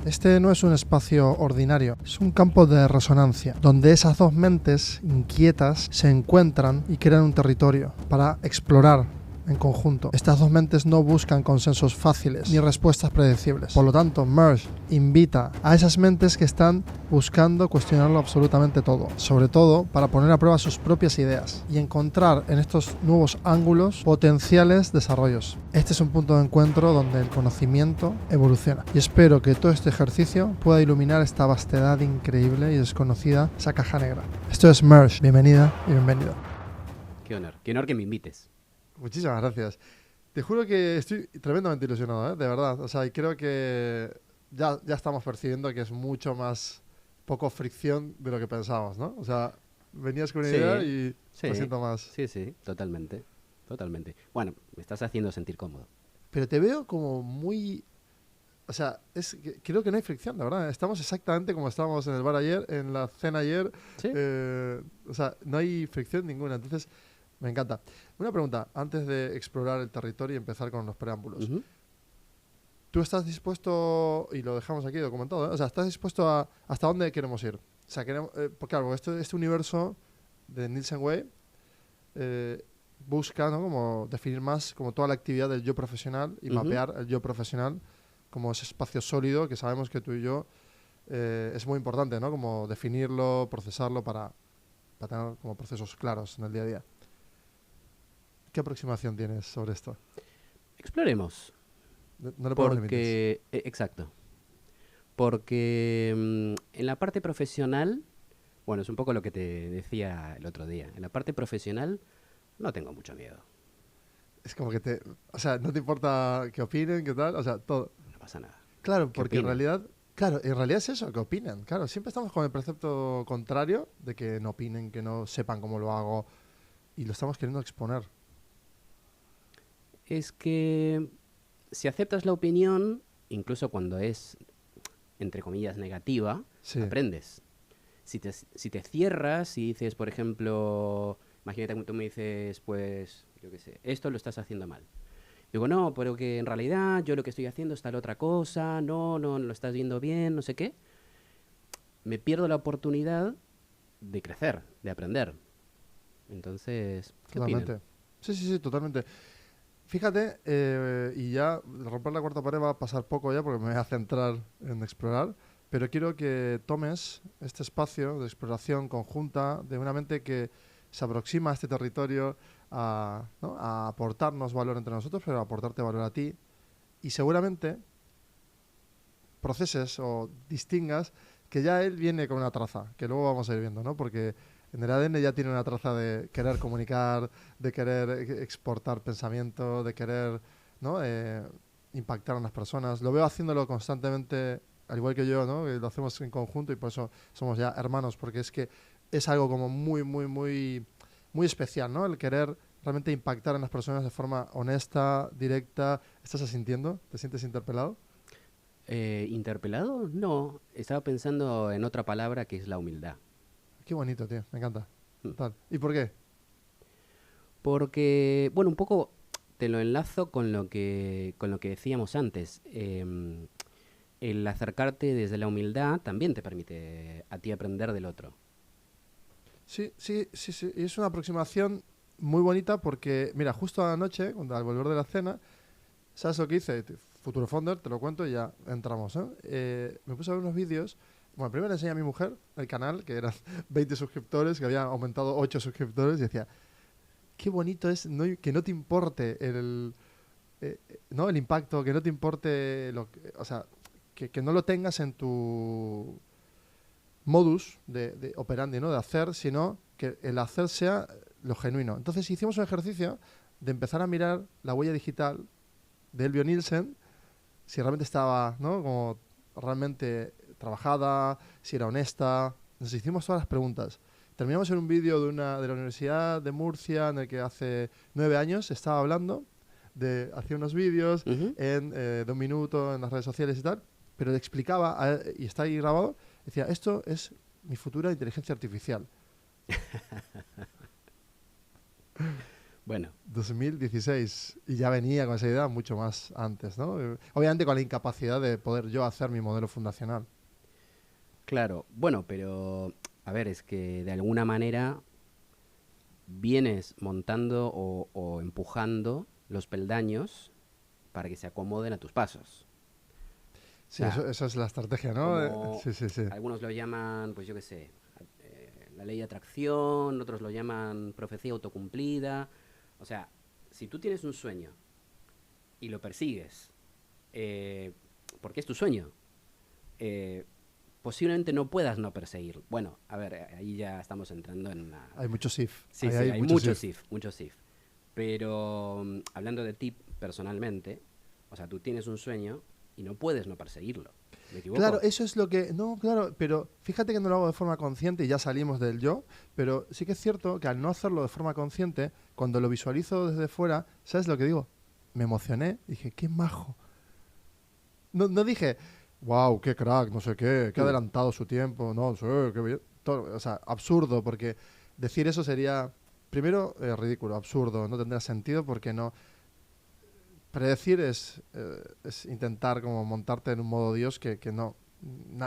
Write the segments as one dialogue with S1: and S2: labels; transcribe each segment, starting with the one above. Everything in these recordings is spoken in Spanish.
S1: Este no es un espacio ordinario, es un campo de resonancia, donde esas dos mentes inquietas se encuentran y crean un territorio para explorar en conjunto. Estas dos mentes no buscan consensos fáciles ni respuestas predecibles. Por lo tanto, Merge invita a esas mentes que están buscando cuestionarlo absolutamente todo, sobre todo para poner a prueba sus propias ideas y encontrar en estos nuevos ángulos potenciales desarrollos. Este es un punto de encuentro donde el conocimiento evoluciona. Y espero que todo este ejercicio pueda iluminar esta vastedad increíble y desconocida, esa caja negra. Esto es Merge. Bienvenida y bienvenido.
S2: Qué honor que me invites.
S1: Muchísimas gracias. Te juro que estoy tremendamente ilusionado, de verdad. O sea, y creo que ya estamos percibiendo que es mucho más poco fricción de lo que pensábamos, ¿no? O sea, venías con una idea y lo siento más.
S2: Sí, totalmente. Bueno, me estás haciendo sentir cómodo.
S1: Pero te veo como muy... O sea, creo que no hay fricción, la verdad. Estamos exactamente como estábamos en el bar ayer, en la cena ayer.
S2: ¿Sí?
S1: O sea, no hay fricción ninguna. Entonces, me encanta. Una pregunta, antes de explorar el territorio y empezar con los preámbulos.
S2: Uh-huh.
S1: ¿Tú estás dispuesto, y lo dejamos aquí documentado, o sea, estás dispuesto a hasta dónde queremos ir? O sea, porque claro, este universo de Nielsen Way busca, ¿no?, como definir más como toda la actividad del yo profesional y mapear el yo profesional como ese espacio sólido que sabemos que tú y yo es muy importante, ¿no? Como definirlo, procesarlo para tener como procesos claros en el día a día. ¿Qué aproximación tienes sobre esto?
S2: Exploremos.
S1: No le ponemos límites.
S2: Exacto. Porque en la parte profesional, bueno, es un poco lo que te decía el otro día. En la parte profesional no tengo mucho miedo.
S1: Es como que o sea, no te importa qué opinen, qué tal, o sea, todo.
S2: No pasa nada.
S1: Claro, porque en realidad es eso, que opinen. Claro, siempre estamos con el precepto contrario de que no opinen, que no sepan cómo lo hago y lo estamos queriendo exponer.
S2: Es que si aceptas la opinión, incluso cuando es, entre comillas, negativa,
S1: Sí.
S2: aprendes. Si te cierras y dices, por ejemplo, imagínate que tú me dices, pues, yo qué sé, esto lo estás haciendo mal. Digo, no, pero que en realidad yo lo que estoy haciendo es tal otra cosa, no lo estás viendo bien, no sé qué. Me pierdo la oportunidad de crecer, de aprender. Entonces, ¿qué
S1: Totalmente.
S2: opinan?
S1: Sí, totalmente. Fíjate, y ya romper la cuarta pared va a pasar poco ya porque me voy a centrar en explorar, pero quiero que tomes este espacio de exploración conjunta de una mente que se aproxima a este territorio ¿no?, a aportarnos valor entre nosotros, pero a aportarte valor a ti. Y seguramente proceses o distingas que ya él viene con una traza, que luego vamos a ir viendo, ¿no? Porque en el ADN ya tiene una traza de querer comunicar, de querer exportar pensamiento, de querer, ¿no?, impactar a las personas. Lo veo haciéndolo constantemente, al igual que yo, ¿no? Lo hacemos en conjunto y por eso somos ya hermanos, porque es que es algo como muy especial, ¿no? El querer realmente impactar en las personas de forma honesta, directa. ¿Estás asintiendo? ¿Te sientes interpelado?
S2: ¿Interpelado? No, estaba pensando en otra palabra que es la humildad.
S1: Qué bonito, tío. Me encanta.
S2: Mm.
S1: Tal. ¿Y por qué?
S2: Porque, bueno, un poco te lo enlazo con lo que decíamos antes. El acercarte desde la humildad también te permite a ti aprender del otro.
S1: Sí. Y es una aproximación muy bonita porque, mira, justo anoche, al volver de la cena, ¿sabes lo que hice? Futuro Founder, te lo cuento y ya entramos, me puse a ver unos vídeos. Bueno, primero le enseñé a mi mujer el canal, que eran 20 suscriptores, que habían aumentado 8 suscriptores, y decía, qué bonito es que no te importe ¿no?, el impacto, que no te importe, o sea, que no lo tengas en tu modus de operandi, ¿no?, de hacer, sino que el hacer sea lo genuino. Entonces hicimos un ejercicio de empezar a mirar la huella digital de Elvio Nielsen, si realmente estaba, ¿no?, como realmente trabajada, si era honesta. Nos hicimos todas las preguntas. Terminamos en un vídeo de la Universidad de Murcia, en el que hace 9 años estaba hablando, hacía unos vídeos
S2: Uh-huh.
S1: de 1 minuto en las redes sociales y tal, pero le explicaba, y está ahí grabado, decía, esto es mi futura inteligencia artificial.
S2: Bueno,
S1: 2016. Y ya venía con esa idea mucho más antes, ¿no? Obviamente con la incapacidad de poder yo hacer mi modelo fundacional.
S2: claro, bueno, pero a ver, es que de alguna manera vienes montando o empujando los peldaños para que se acomoden a tus pasos. O
S1: Sí,
S2: sea,
S1: eso es la estrategia, ¿no?
S2: como
S1: Sí, sí, sí.
S2: algunos lo llaman, pues yo qué sé, la ley de atracción, otros lo llaman profecía autocumplida. O sea, si tú tienes un sueño y lo persigues, eh, porque es tu sueño, eh, posiblemente no puedas no perseguirlo. Bueno, a ver, ahí ya estamos entrando en una...
S1: Hay muchos if.
S2: Sí,
S1: Ahí
S2: sí,
S1: hay
S2: hay
S1: muchos
S2: muchos
S1: if.
S2: if, muchos if. Pero hablando de ti personalmente, o sea, tú tienes un sueño y no puedes no perseguirlo. ¿Me
S1: Claro,
S2: equivoco?
S1: eso es lo que... No, claro, pero fíjate que no lo hago de forma consciente y ya salimos del yo, pero sí que es cierto que al no hacerlo de forma consciente, cuando lo visualizo desde fuera, ¿sabes lo que digo? Me emocioné, dije, qué majo. No, no dije, wow, qué crack, no sé qué, qué
S2: Hmm,
S1: adelantado su tiempo, no sé, qué bien. O sea, absurdo, porque decir eso sería, primero, ridículo, absurdo, no tendría sentido porque no... Predecir es intentar como montarte en un modo Dios que no,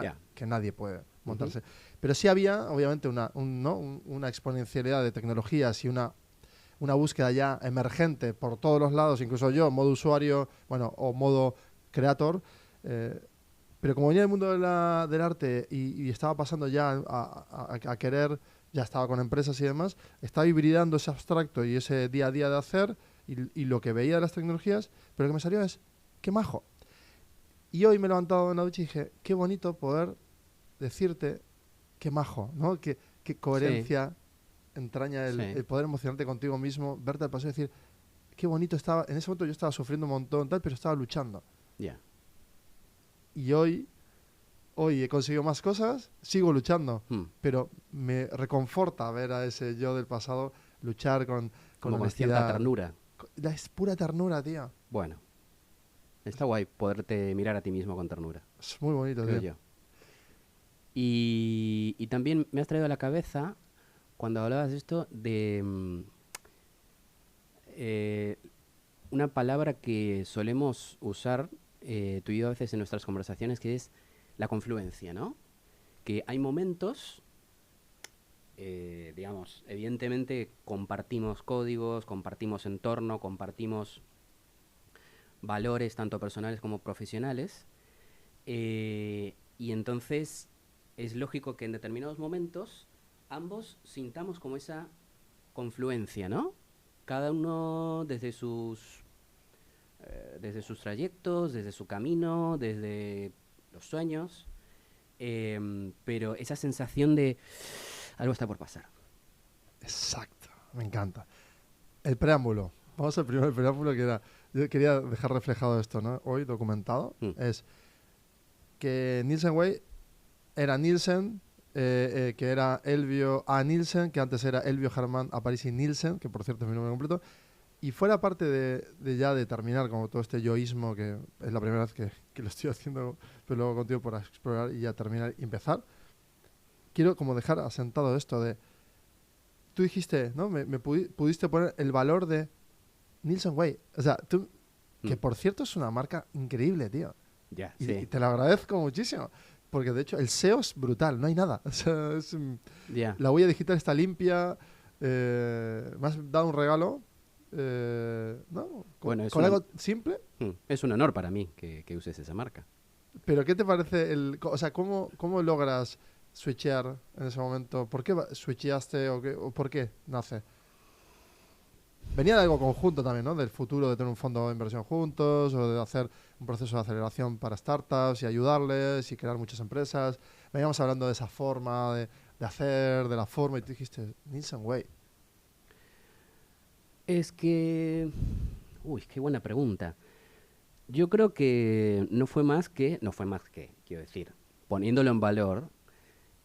S2: ya.
S1: que nadie puede
S2: Ujú,
S1: montarse. Pero sí había, obviamente, ¿no? Una exponencialidad de tecnologías y una búsqueda ya emergente por todos los lados, incluso yo, modo usuario, bueno, o modo creator. eh, pero como venía del mundo del arte y estaba pasando ya a querer, ya estaba con empresas y demás, estaba hibridando ese abstracto y ese día a día de hacer y lo que veía de las tecnologías, pero lo que me salió es, qué majo. Y hoy me he levantado en la ducha y dije, qué bonito poder decirte, qué majo, ¿no? Qué
S2: sí,
S1: coherencia entraña
S2: sí,
S1: el poder emocionarte contigo mismo, verte al paso y decir, qué bonito estaba. En ese momento yo estaba sufriendo un montón, tal, pero estaba luchando.
S2: ya.
S1: Y hoy he conseguido más cosas, sigo luchando,
S2: Hmm,
S1: pero me reconforta ver a ese yo del pasado luchar con
S2: como con cierta
S1: honestidad.
S2: ternura.
S1: Es pura ternura, tío.
S2: Bueno, está guay poderte mirar a ti mismo con ternura,
S1: Es muy bonito,
S2: creo
S1: tío.
S2: yo. Y también me has traído a la cabeza, cuando hablabas de esto, de eh, una palabra que solemos usar tú y yo a veces en nuestras conversaciones, que es la confluencia, ¿no? Que hay momentos, digamos, evidentemente compartimos códigos, compartimos entorno, compartimos valores tanto personales como profesionales, y entonces es lógico que en determinados momentos ambos sintamos como esa confluencia, ¿no? Cada uno desde sus trayectos, desde su camino, desde los sueños, pero esa sensación de algo está por pasar.
S1: Exacto, me encanta. El preámbulo. Vamos al primer preámbulo que era. Yo quería dejar reflejado esto, ¿no? Hoy documentado.
S2: Mm,
S1: Es que Nielsen Way era Nielsen, que era Elvio A. Nielsen, que antes era Elvio Germán Aparici Nielsen, que por cierto es mi nombre completo. Y fuera parte de ya de terminar como todo este yoísmo, que es la primera vez que lo estoy haciendo, pero luego contigo por explorar y ya terminar y empezar, quiero como dejar asentado esto de, tú dijiste, ¿no? Pudiste poner el valor de Nielsen Way. O sea, tú, que
S2: mm,
S1: por cierto es una marca increíble, tío.
S2: ya,
S1: Y
S2: sí,
S1: te lo agradezco muchísimo. Porque de hecho el SEO es brutal, no hay nada. O sea,
S2: ya.
S1: la huella digital está limpia. Me has dado un regalo. ¿No?
S2: Bueno,
S1: Con algo simple.
S2: es un honor para mí que uses esa marca.
S1: Pero ¿qué te parece o sea, cómo logras switchear en ese momento? ¿Por qué switcheaste o por qué nace? Venía de algo conjunto también, ¿no? Del futuro de tener un fondo de inversión juntos o de hacer un proceso de aceleración para startups y ayudarles y crear muchas empresas. Veníamos hablando de esa forma de hacer, de la forma y tú dijiste, Nielsen Way.
S2: Es que... Uy, qué buena pregunta. Yo creo que no fue más que, quiero decir, poniéndolo en valor,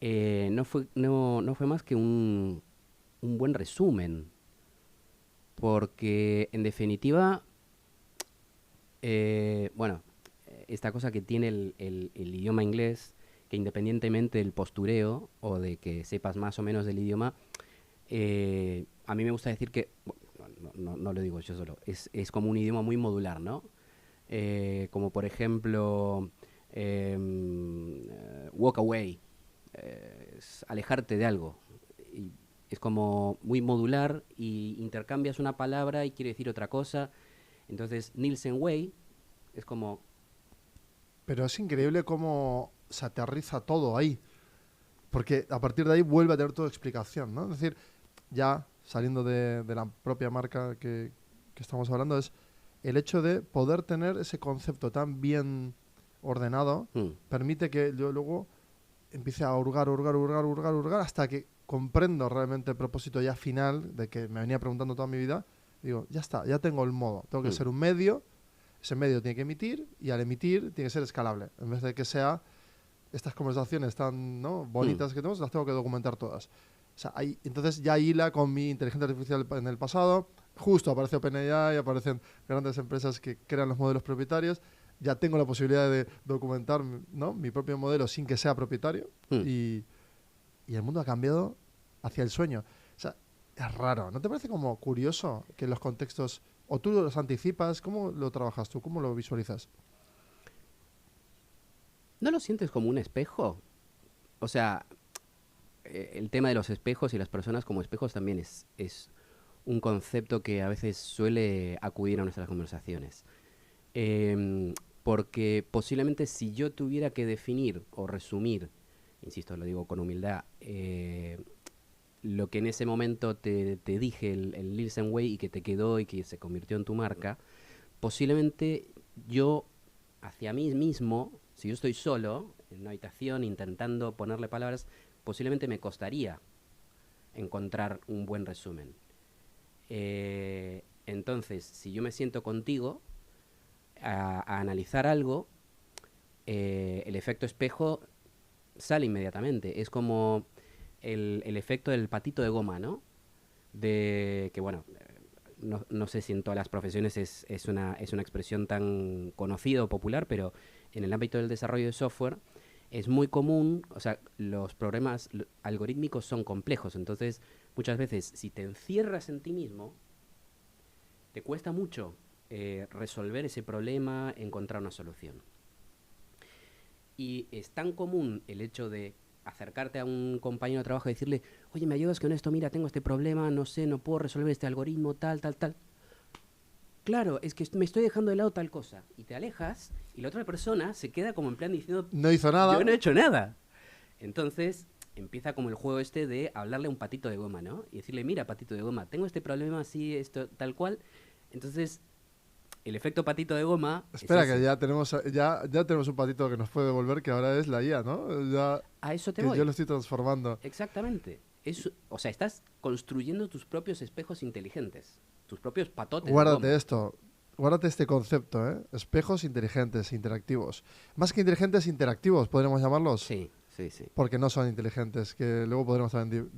S2: no fue más que un buen resumen, porque en definitiva, bueno, esta cosa que tiene el idioma inglés, que independientemente del postureo o de que sepas más o menos del idioma, a mí me gusta decir que, bueno, no lo digo yo solo, es como un idioma muy modular, ¿no? Como por ejemplo, walk away, es alejarte de algo. Y es como muy modular y intercambias una palabra y quiere decir otra cosa. Entonces, Nielsen Way es como...
S1: Pero es increíble cómo se aterriza todo ahí. Porque a partir de ahí vuelve a tener toda explicación, ¿no? Es decir, ya saliendo de la propia marca que estamos hablando, es el hecho de poder tener ese concepto tan bien ordenado, permite que yo luego empiece a hurgar hasta que comprendo realmente el propósito ya final de que me venía preguntando toda mi vida. Digo, ya está, ya tengo el modo. Tengo que ser un medio, ese medio tiene que emitir y al emitir tiene que ser escalable. En vez de que sea estas conversaciones tan, ¿no?, bonitas que tenemos, las tengo que documentar todas. O sea, entonces ya hila con mi inteligencia artificial en el pasado. Justo aparece OpenAI, aparecen grandes empresas que crean los modelos propietarios. Ya tengo la posibilidad de documentar, ¿no?, mi propio modelo sin que sea propietario. Y el mundo ha cambiado hacia el sueño. O sea, es raro. ¿No te parece como curioso que los contextos, o tú los anticipas? ¿Cómo lo trabajas tú? ¿Cómo lo visualizas?
S2: ¿No lo sientes como un espejo? O sea, el tema de los espejos y las personas como espejos también es un concepto que a veces suele acudir a nuestras conversaciones. Porque posiblemente si yo tuviera que definir o resumir, insisto, lo digo con humildad, lo que en ese momento te dije, el Nielsen Way, y que te quedó y que se convirtió en tu marca, posiblemente yo, hacia mí mismo, si yo estoy solo, en una habitación, intentando ponerle palabras, posiblemente me costaría encontrar un buen resumen. Entonces, si yo me siento contigo a analizar algo, el efecto espejo sale inmediatamente. Es como el efecto del patito de goma, ¿no? De que, bueno, no sé si en todas las profesiones es una expresión tan conocida o popular, pero en el ámbito del desarrollo de software es muy común, o sea, los problemas algorítmicos son complejos, entonces muchas veces si te encierras en ti mismo, te cuesta mucho resolver ese problema, encontrar una solución. Y es tan común el hecho de acercarte a un compañero de trabajo y decirle, oye, ¿me ayudas con esto? Mira, tengo este problema, no sé, no puedo resolver este algoritmo, tal. Claro, es que me estoy dejando de lado tal cosa. Y te alejas y la otra persona se queda como en plan diciendo,
S1: no hizo nada.
S2: Yo no he hecho nada. Entonces empieza como el juego este de hablarle a un patito de goma, ¿no? Y decirle, mira, patito de goma, tengo este problema así, esto, tal cual. Entonces, el efecto patito de goma...
S1: Espera, que ya tenemos un patito que nos puede devolver, que ahora es la IA, ¿no? Ya,
S2: a eso te
S1: que
S2: voy.
S1: yo lo estoy transformando.
S2: Exactamente. O sea, estás construyendo tus propios espejos inteligentes. Tus propios patotes
S1: Guárdate
S2: de goma.
S1: esto. Guárdate este concepto, ¿eh? Espejos inteligentes, interactivos. Más que inteligentes, interactivos, podríamos llamarlos.
S2: Sí.
S1: Porque no son inteligentes, que luego podremos también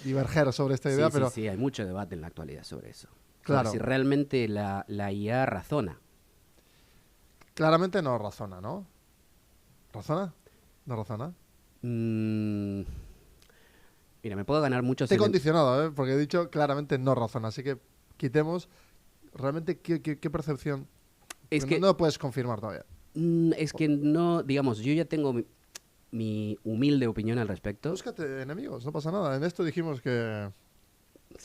S1: diverger sobre esta idea, pero...
S2: Sí, hay mucho debate en la actualidad sobre eso.
S1: Claro.
S2: Sobre si realmente la IA razona.
S1: Claramente no razona, ¿no? ¿Razona? ¿No razona?
S2: Mira, me puedo ganar muchos...
S1: Te he condicionado, ¿eh? Porque he dicho claramente no razona, así que quitemos realmente qué percepción...
S2: Es que
S1: no lo puedes confirmar todavía.
S2: Es que no, digamos, yo ya tengo mi humilde opinión al respecto.
S1: Búscate enemigos, no pasa nada. En esto dijimos que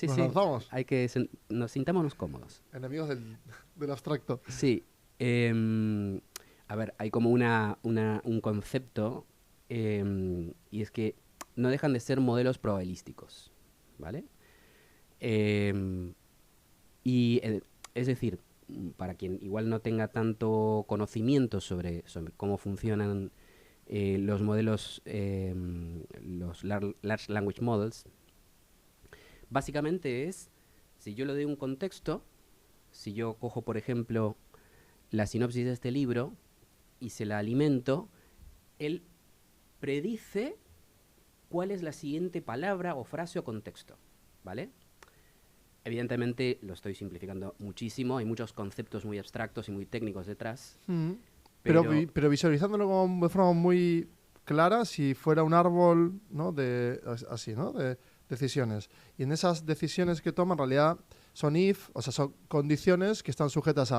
S2: nos
S1: lanzamos.
S2: Hay que nos sintámonos cómodos.
S1: Enemigos del abstracto.
S2: Sí. A ver, hay como un concepto y es que no dejan de ser modelos probabilísticos, ¿vale? Es decir, para quien igual no tenga tanto conocimiento sobre cómo funcionan los modelos, los Large Language Models, básicamente es, si yo le doy un contexto, si yo cojo, por ejemplo, la sinopsis de este libro y se la alimento, él predice cuál es la siguiente palabra o frase o contexto, ¿vale? Evidentemente lo estoy simplificando muchísimo, hay muchos conceptos muy abstractos y muy técnicos detrás.
S1: Pero visualizándolo de forma muy clara, si fuera un árbol, ¿no? Así, ¿no? De decisiones. Y en esas decisiones que toma, en realidad, son if, o sea, son condiciones que están sujetas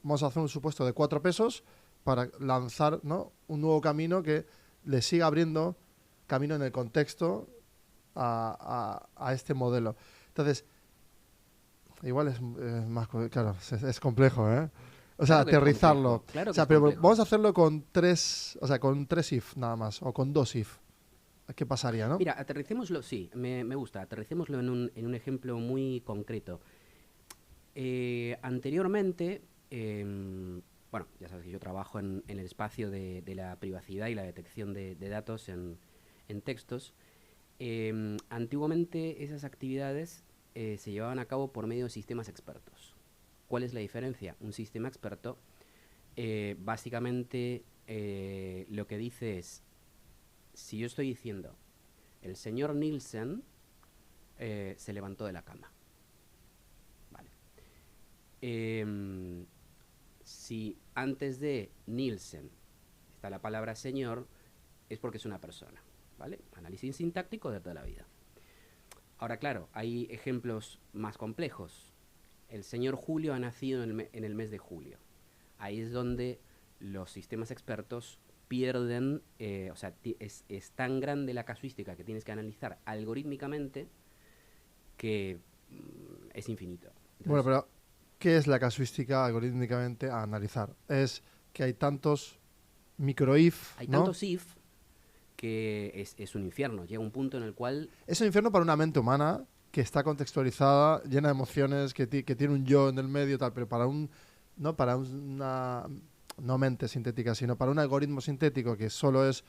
S1: vamos a hacer un supuesto de 4 pesos para lanzar, ¿no?, un nuevo camino que le siga abriendo camino en el contexto a este modelo. Entonces, igual es más, claro, es complejo, ¿eh? O sea,
S2: Claro que es
S1: aterrizarlo.
S2: complejo, claro
S1: O
S2: que
S1: sea,
S2: es
S1: pero
S2: complejo.
S1: vamos a hacerlo con 3, o sea, con 3 if nada más, o con 2 if. ¿Qué pasaría, no?
S2: Mira, aterricémoslo, sí, me gusta, aterricémoslo en un ejemplo muy concreto. Anteriormente, bueno, ya sabes que yo trabajo en el espacio de la privacidad y la detección de datos en textos. Antiguamente esas actividades se llevaban a cabo por medio de sistemas expertos. ¿Cuál es la diferencia? Un sistema experto básicamente lo que dice es, si yo estoy diciendo, el señor Nielsen se levantó de la cama, ¿vale? Si antes de Nielsen está la palabra señor, es porque es una persona, ¿vale? Análisis sintáctico de toda la vida. Ahora, claro, hay ejemplos más complejos. El señor Julio ha nacido en el mes de julio. Ahí es donde los sistemas expertos pierden, o sea, es tan grande la casuística que tienes que analizar algorítmicamente que es infinito.
S1: Bueno,
S2: Entonces,
S1: pero ¿qué es la casuística algorítmicamente a analizar? Es que hay tantos micro if,
S2: hay
S1: ¿no?
S2: tantos if que es un infierno. Llega un punto en el cual,
S1: Es un infierno para una mente humana que está contextualizada, llena de emociones, que tiene un yo en el medio, tal, pero no para una no mente sintética, sino para un algoritmo sintético que solo es,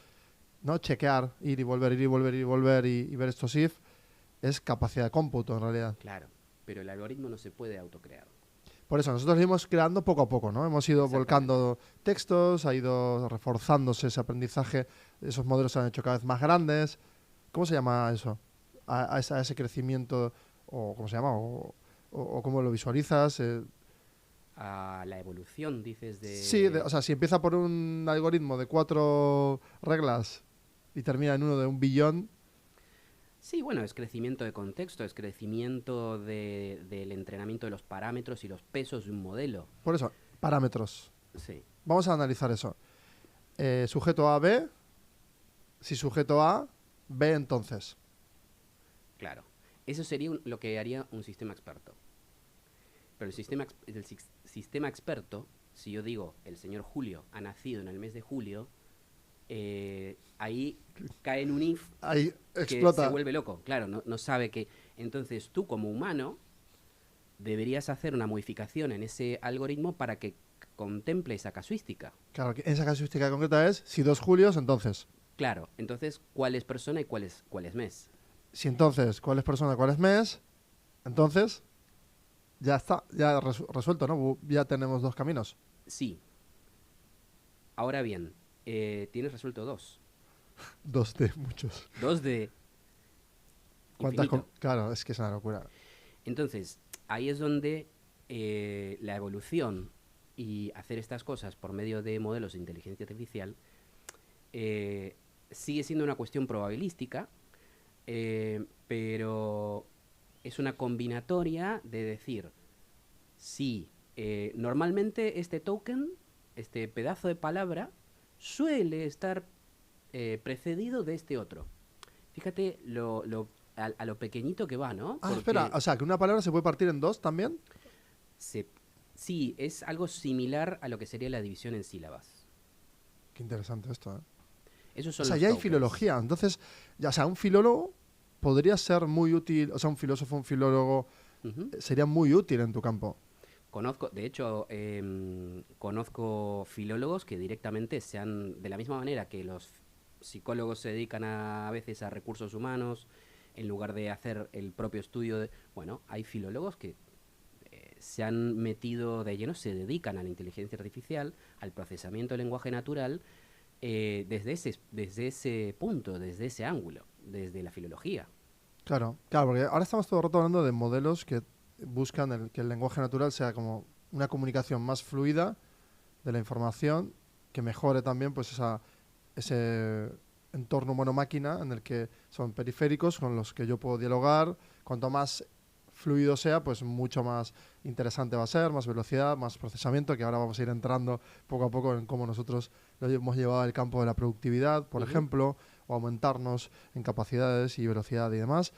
S1: ¿no?, chequear, ir y volver, ir y volver, ir y volver y ver estos if, es capacidad de cómputo en realidad.
S2: claro, pero el algoritmo no se puede autocrear.
S1: Por eso nosotros lo íbamos creando poco a poco, ¿no? Hemos ido
S2: Exactamente.
S1: volcando textos, ha ido reforzándose ese aprendizaje, esos modelos se han hecho cada vez más grandes. ¿Cómo se llama eso? A ese crecimiento, o cómo se llama, o cómo lo visualizas.
S2: A la evolución, dices,
S1: Sí,
S2: de...
S1: o sea, si empieza por un algoritmo de 4 reglas y termina en uno de 1 billón,
S2: Sí, bueno, es crecimiento de contexto, es crecimiento del entrenamiento de los parámetros y los pesos de un modelo.
S1: por eso, parámetros.
S2: Sí,
S1: Vamos a analizar eso. Sujeto A, B, si sujeto A, B entonces.
S2: claro. Eso sería lo que haría un sistema experto. Pero sistema experto, si yo digo, el señor Julio ha nacido en el mes de julio, ahí cae en un if
S1: Ahí
S2: que se
S1: explota.
S2: vuelve loco. Claro, no sabe que... Entonces tú como humano deberías hacer una modificación en ese algoritmo para que contemple esa casuística.
S1: Claro, que esa casuística concreta es si 2 Julios, entonces.
S2: Claro, entonces, ¿cuál es persona y cuál es mes?
S1: Si entonces, ¿cuál es persona, cuál es mes? Entonces, ya está, ya resuelto, ¿no? Ya tenemos 2 caminos.
S2: Sí. Ahora bien, tienes resuelto dos.
S1: 2 de muchos.
S2: Dos de infinito.
S1: Claro, es que es una locura.
S2: Entonces, ahí es donde la evolución y hacer estas cosas por medio de modelos de inteligencia artificial sigue siendo una cuestión probabilística, pero es una combinatoria de decir, sí, normalmente este token, este pedazo de palabra, suele estar precedido de este otro. Fíjate a lo pequeñito que va, ¿no?
S1: Ah, espera,
S2: Porque
S1: o sea, que una palabra se puede partir en 2 también.
S2: se, sí, es algo similar a lo que sería la división en sílabas.
S1: Qué interesante esto, ¿eh?
S2: Esos
S1: O
S2: son
S1: sea,
S2: los
S1: ya hay
S2: tokens.
S1: filología. Entonces, ya, o sea, un filólogo podría ser muy útil, o sea, un filósofo, un filólogo,
S2: Ujú.
S1: sería muy útil en tu campo.
S2: Conozco, de hecho, conozco filólogos que directamente de la misma manera que los psicólogos se dedican a veces a recursos humanos, en lugar de hacer el propio estudio bueno, hay filólogos que se han metido de lleno, se dedican a la inteligencia artificial, al procesamiento del lenguaje natural, desde ese punto, desde ese ángulo, desde la filología.
S1: Claro, claro, porque ahora estamos todo el rato hablando de modelos que buscan que el lenguaje natural sea como una comunicación más fluida de la información, que mejore también pues ese entorno humano-máquina en el que son periféricos con los que yo puedo dialogar. Cuanto más fluido sea, pues mucho más interesante va a ser, más velocidad, más procesamiento, que ahora vamos a ir entrando poco a poco en cómo nosotros lo hemos llevado al campo de la productividad, por ejemplo, o aumentarnos en capacidades y velocidad y demás.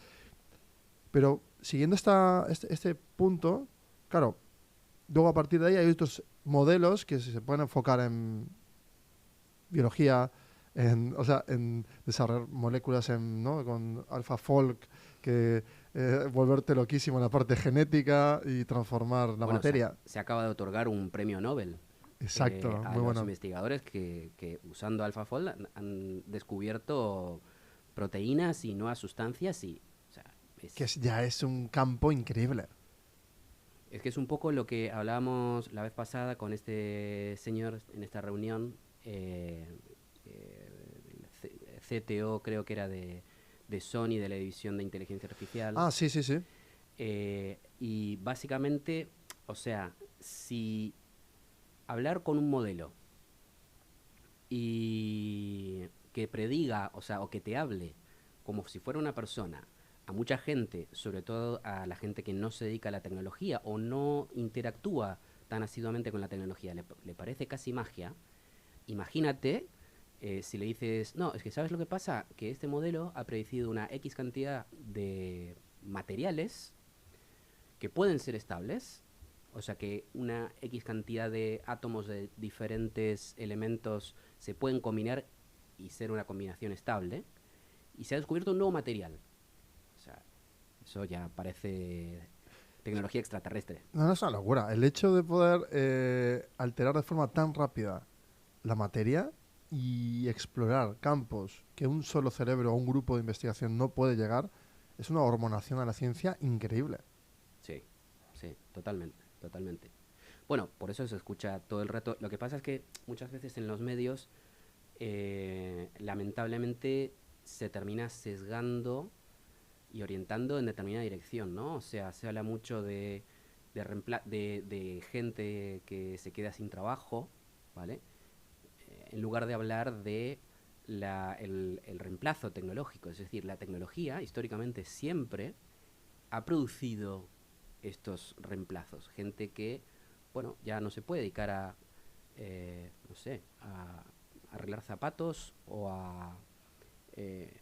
S1: Pero siguiendo este punto, claro, luego a partir de ahí hay otros modelos que se pueden enfocar en biología, en desarrollar moléculas ¿no? con AlphaFold, que volverte loquísimo en la parte genética y transformar la
S2: Bueno,
S1: materia.
S2: se acaba de otorgar un premio Nobel
S1: Exacto,
S2: a
S1: muy
S2: los
S1: bueno.
S2: investigadores que usando AlphaFold han descubierto proteínas y nuevas sustancias y, o sea,
S1: Que ya es un campo increíble.
S2: es que es un poco lo que hablábamos la vez pasada con este señor en esta reunión, el CTO creo que era de Sony, de la división de inteligencia artificial.
S1: Ah, sí, sí, sí.
S2: Y básicamente, o sea, si hablar con un modelo y que prediga, o sea, o que te hable como si fuera una persona, a mucha gente, sobre todo a la gente que no se dedica a la tecnología o no interactúa tan asiduamente con la tecnología, le parece casi magia. Imagínate si le dices, no, es que ¿sabes lo que pasa? Que este modelo ha predecido una X cantidad de materiales que pueden ser estables, o sea que una X cantidad de átomos de diferentes elementos se pueden combinar y ser una combinación estable, y se ha descubierto un nuevo material. O sea, eso ya parece tecnología extraterrestre.
S1: No, no es una locura. El hecho de poder alterar de forma tan rápida la materia y explorar campos que un solo cerebro o un grupo de investigación no puede llegar es una hormonación a la ciencia increíble.
S2: Sí, sí, totalmente, totalmente. Bueno, por eso se escucha todo el rato. Lo que pasa es que muchas veces en los medios, lamentablemente, se termina sesgando y orientando en determinada dirección, ¿no? O sea, se habla mucho de gente que se queda sin trabajo, ¿vale? En lugar de hablar de el reemplazo tecnológico. Es decir, la tecnología históricamente siempre ha producido estos reemplazos. Gente que, bueno, ya no se puede dedicar a, no sé, a arreglar zapatos o a,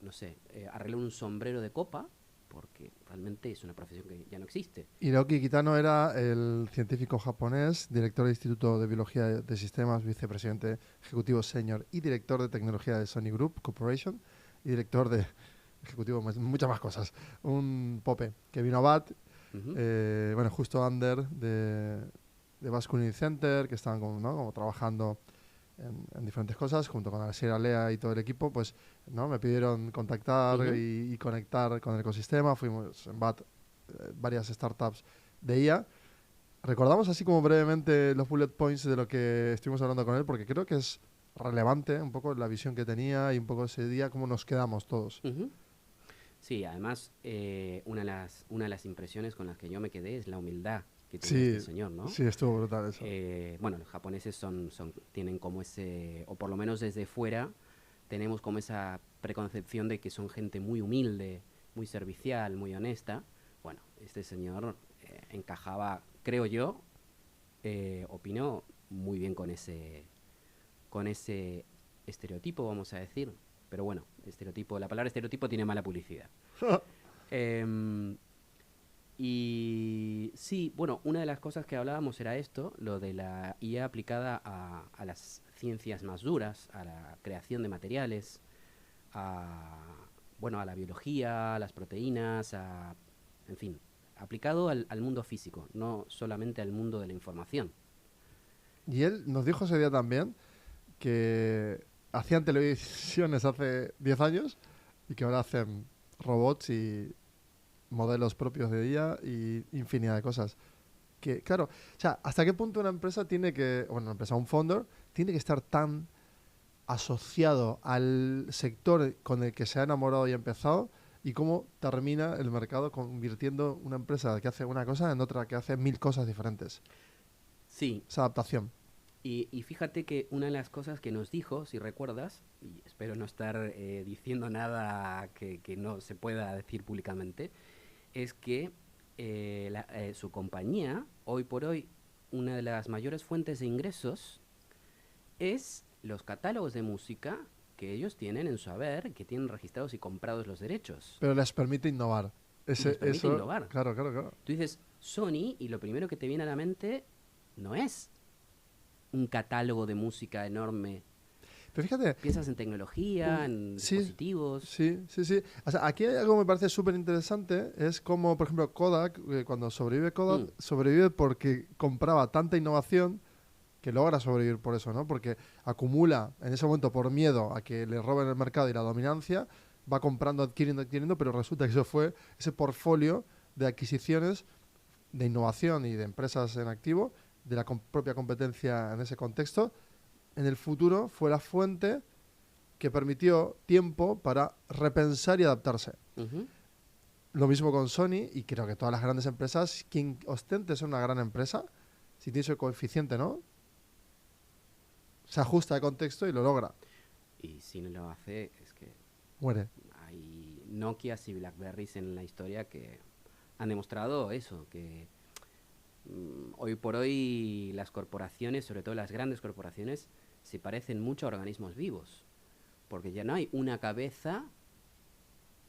S2: no sé, arreglar un sombrero de copa, porque realmente es una profesión que ya no existe.
S1: Hiroki Kitano era el científico japonés, director del Instituto de Biología de Sistemas, vicepresidente ejecutivo senior y director de tecnología de Sony Group Corporation y director de ejecutivo, muchas más cosas. Un pope que vino a BAT, bueno, justo under de Basque Center, que estaban como trabajando en diferentes cosas, junto con Alexia Lea y todo el equipo, pues ¿no? Me pidieron contactar y conectar con el ecosistema. Fuimos en BAT varias startups de IA. Recordamos así como brevemente los bullet points de lo que estuvimos hablando con él, porque creo que es relevante un poco la visión que tenía y un poco ese día, cómo nos quedamos todos.
S2: Sí, además, una de las impresiones con las que yo me quedé es la humildad que tiene
S1: Sí,
S2: este señor, ¿no?
S1: sí, estuvo brutal eso.
S2: Bueno, los japoneses tienen como ese, o por lo menos desde fuera, tenemos como esa preconcepción de que son gente muy humilde, muy servicial, muy honesta. Bueno, este señor encajaba, creo yo, opino muy bien con ese estereotipo, vamos a decir. Pero bueno, la palabra estereotipo tiene mala publicidad. Em, y sí, bueno, una de las cosas que hablábamos era esto, lo de la IA aplicada a las ciencias más duras, a la creación de materiales, bueno, a la biología, a las proteínas, en fin, aplicado al mundo físico, no solamente al mundo de la información.
S1: Y él nos dijo ese día también que hacían televisiones hace 10 años y que ahora hacen robots y modelos propios de IA y infinidad de cosas. Que, claro, o sea, ¿hasta qué punto una empresa una empresa, un founder, tiene que estar tan asociado al sector con el que se ha enamorado y ha empezado y cómo termina el mercado convirtiendo una empresa que hace una cosa en otra que hace 1000 cosas diferentes?
S2: Sí,
S1: Esa adaptación.
S2: y fíjate que una de las cosas que nos dijo, si recuerdas, y espero no estar diciendo nada que no se pueda decir públicamente, es que su compañía, hoy por hoy, una de las mayores fuentes de ingresos es los catálogos de música que ellos tienen en su haber, que tienen registrados y comprados los derechos.
S1: Pero les permite innovar.
S2: Y les permite
S1: Eso,
S2: innovar.
S1: claro, claro, claro.
S2: Tú dices Sony y lo primero que te viene a la mente no es un catálogo de música enorme.
S1: Pero fíjate,
S2: Piensas en tecnología, en
S1: sí,
S2: dispositivos.
S1: sí, sí, sí. O sea, aquí hay algo que me parece súper interesante, es como, por ejemplo, Kodak, cuando sobrevive Kodak,
S2: Mm,
S1: sobrevive porque compraba tanta innovación que logra sobrevivir por eso, ¿no? Porque acumula en ese momento por miedo a que le roben el mercado y la dominancia, va comprando, adquiriendo, adquiriendo, pero resulta que eso fue ese portfolio de adquisiciones, de innovación y de empresas en activo, de la propia competencia en ese contexto, en el futuro fue la fuente que permitió tiempo para repensar y adaptarse.
S2: ujú.
S1: Lo mismo con Sony y creo que todas las grandes empresas, quien ostente ser una gran empresa, si tiene ese coeficiente, ¿no? Se ajusta de contexto y lo logra.
S2: Y si no lo hace, es que
S1: Muere.
S2: hay Nokias y Blackberries en la historia que han demostrado eso, que hoy por hoy las corporaciones, sobre todo las grandes corporaciones, se parecen mucho a organismos vivos, porque ya no hay una cabeza,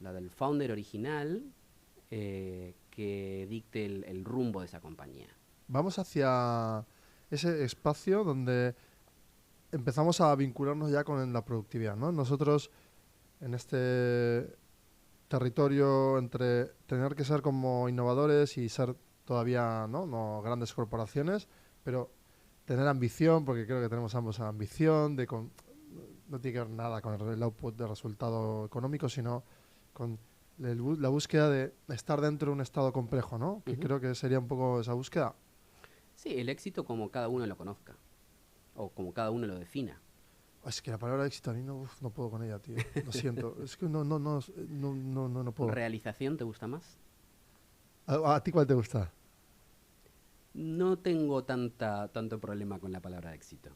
S2: la del founder original, que dicte el rumbo de esa compañía.
S1: Vamos hacia ese espacio donde empezamos a vincularnos ya con la productividad, ¿no? Nosotros, en este territorio entre tener que ser como innovadores y ser todavía, no grandes corporaciones, pero tener ambición, porque creo que tenemos ambos ambición, no tiene que ver nada con el output de resultado económico, sino con la búsqueda de estar dentro de un estado complejo, ¿no? Que
S2: Ujú.
S1: creo que sería un poco esa búsqueda.
S2: Sí, el éxito como cada uno lo conozca, o como cada uno lo defina.
S1: Es que la palabra éxito a mí no puedo con ella, tío. Lo siento. Es que no puedo.
S2: ¿Realización te gusta más?
S1: ¿A ti cuál te gusta?
S2: No tengo tanto problema con la palabra éxito.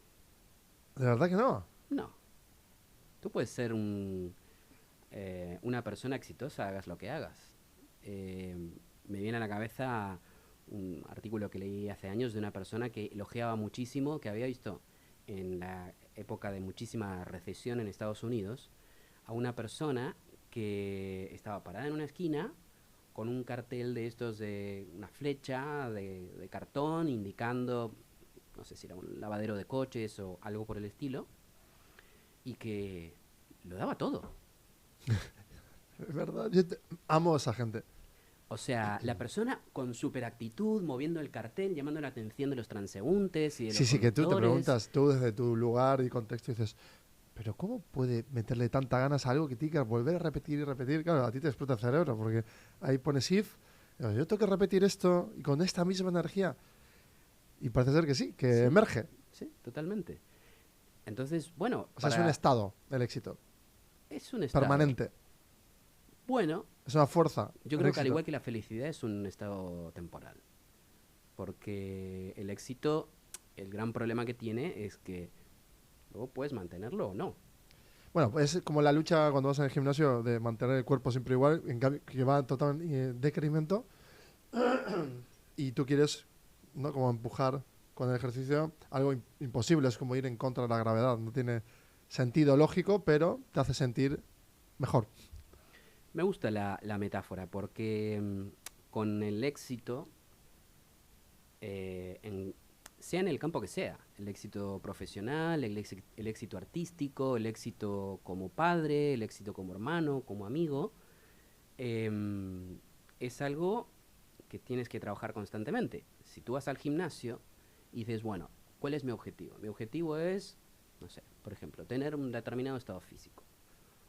S1: ¿De verdad que no?
S2: No. Tú puedes ser una persona exitosa, hagas lo que hagas. Eh, Me viene a la cabeza un artículo que leí hace años de una persona que elogiaba muchísimo, que había visto en la época de muchísima recesión en Estados Unidos, a una persona que estaba parada en una esquina con un cartel de estos de una flecha de cartón indicando, no sé si era un lavadero de coches o algo por el estilo, y que lo daba todo.
S1: Es verdad. Yo amo a esa gente.
S2: O sea, la persona con super actitud, moviendo el cartel, llamando la atención de los transeúntes y de
S1: Sí,
S2: los
S1: sí, que tú te
S2: conductores.
S1: preguntas, tú desde tu lugar y contexto dices, pero ¿cómo puede meterle tanta ganas a algo que tiene que volver a repetir y repetir? Claro, a ti te explota el cerebro porque ahí pones if, yo tengo que repetir esto y con esta misma energía. Y parece ser que sí, que
S2: Sí,
S1: emerge.
S2: sí, totalmente. Entonces, bueno,
S1: O sea, es un estado el éxito,
S2: es un estado.
S1: permanente.
S2: Bueno,
S1: Es una fuerza,
S2: yo
S1: el
S2: creo que al
S1: éxito.
S2: igual que la felicidad es un estado temporal. Porque el éxito, el gran problema que tiene es que luego puedes mantenerlo o no.
S1: Bueno, pues es como la lucha cuando vas en el gimnasio de mantener el cuerpo siempre igual, en cambio, que va en total decremento y tú quieres, ¿no? Como empujar con el ejercicio algo imposible, es como ir en contra de la gravedad, no tiene sentido lógico, pero te hace sentir mejor.
S2: Me gusta la metáfora porque con el éxito, sea en el campo que sea, el éxito profesional, el éxito artístico, el éxito como padre, el éxito como hermano, como amigo, es algo que tienes que trabajar constantemente. Si tú vas al gimnasio y dices, bueno, ¿cuál es mi objetivo? Mi objetivo es, no sé, por ejemplo, tener un determinado estado físico,